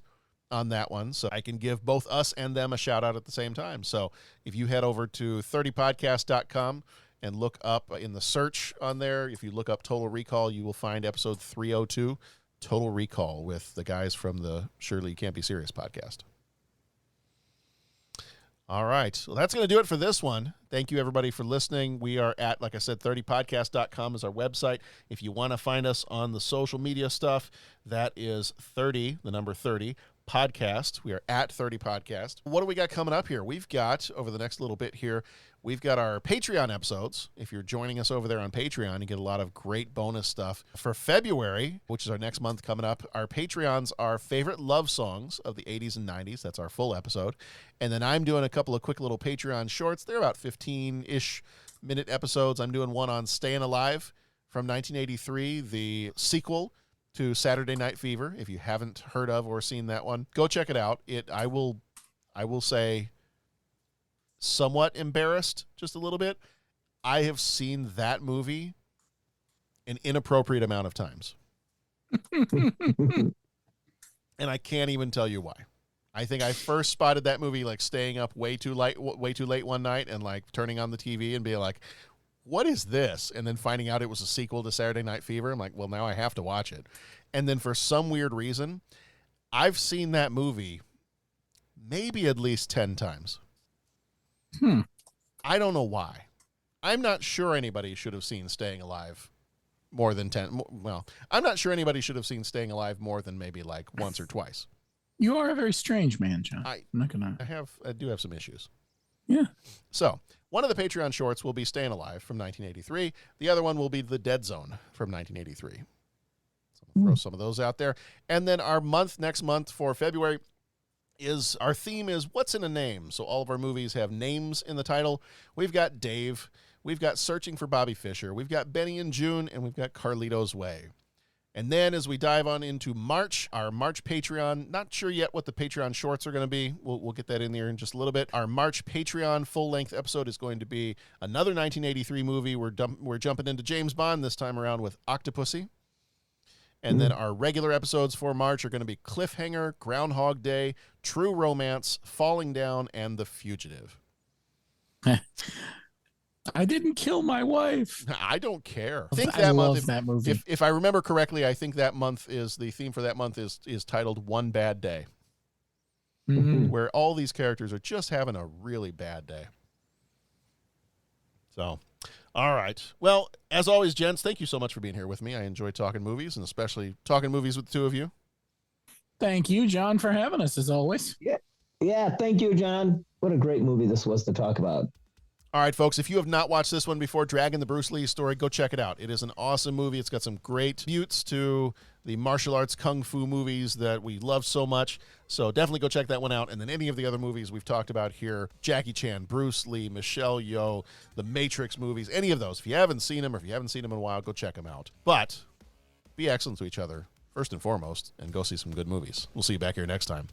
on that one, so I can give both us and them a shout out at the same time. So if you head over to 30podcast.com and look up in the search on there, if you look up Total Recall, you will find episode 302, Total Recall, with the guys from the Surely You Can't Be Serious podcast. All right. Well, that's going to do it for this one. Thank you, everybody, for listening. We are at, like I said, 30podcast.com is our website. If you want to find us on the social media stuff, that is 30, the number 30, podcast. We are at 30 podcast. What do we got coming up here? We've got, over the next little bit here, we've got our Patreon episodes. If you're joining us over there on Patreon, you get a lot of great bonus stuff. For February, which is our next month coming up, our Patreons are favorite love songs of the 80s and 90s. That's our full episode. And then I'm doing a couple of quick little Patreon shorts. They're about 15-ish minute episodes. I'm doing one on Staying Alive from 1983, the sequel to Saturday Night Fever. If you haven't heard of or seen that one, go check it out. I will say, somewhat embarrassed just a little bit. I have seen that movie an inappropriate amount of times. And I can't even tell you why. I think I first spotted that movie like staying up way too late one night and like turning on the TV and being like, what is this? And then finding out it was a sequel to Saturday Night Fever. I'm like, well, now I have to watch it. And then for some weird reason, I've seen that movie maybe at least 10 times. I don't know why. I'm not sure anybody should have seen Staying Alive more than 10. Well, I'm not sure anybody should have seen Staying Alive more than maybe like once or twice. You are a very strange man, John. I'm not gonna. I do have some issues. Yeah. So one of the Patreon shorts will be Staying Alive from 1983. The other one will be The Dead Zone from 1983. So I'll throw some of those out there. And then our next month for February, our theme is What's in a Name? So all of our movies have names in the title. We've got Dave, we've got Searching for Bobby Fischer, we've got Benny and June, and we've got Carlito's Way. And then as we dive on into March, our March Patreon, not sure yet what the Patreon shorts are going to be. We'll get that in there in just a little bit. Our March Patreon full-length episode is going to be another 1983 movie. We're jumping into James Bond this time around with Octopussy. And then our regular episodes for March are going to be Cliffhanger, Groundhog Day, True Romance, Falling Down, and The Fugitive. I didn't kill my wife. I don't care. I love that movie. If I remember correctly, I think that month the theme for that month is titled One Bad Day, where all these characters are just having a really bad day. So, all right. Well, as always, gents, thank you so much for being here with me. I enjoy talking movies, and especially talking movies with the two of you. Thank you, John, for having us, as always. Yeah, thank you, John. What a great movie this was to talk about. All right, folks, if you have not watched this one before, Dragon the Bruce Lee Story, go check it out. It is an awesome movie. It's got some great tributes to the martial arts kung fu movies that we love so much. So definitely go check that one out. And then any of the other movies we've talked about here, Jackie Chan, Bruce Lee, Michelle Yeoh, the Matrix movies, any of those. If you haven't seen them or if you haven't seen them in a while, go check them out. But be excellent to each other, first and foremost, and go see some good movies. We'll see you back here next time.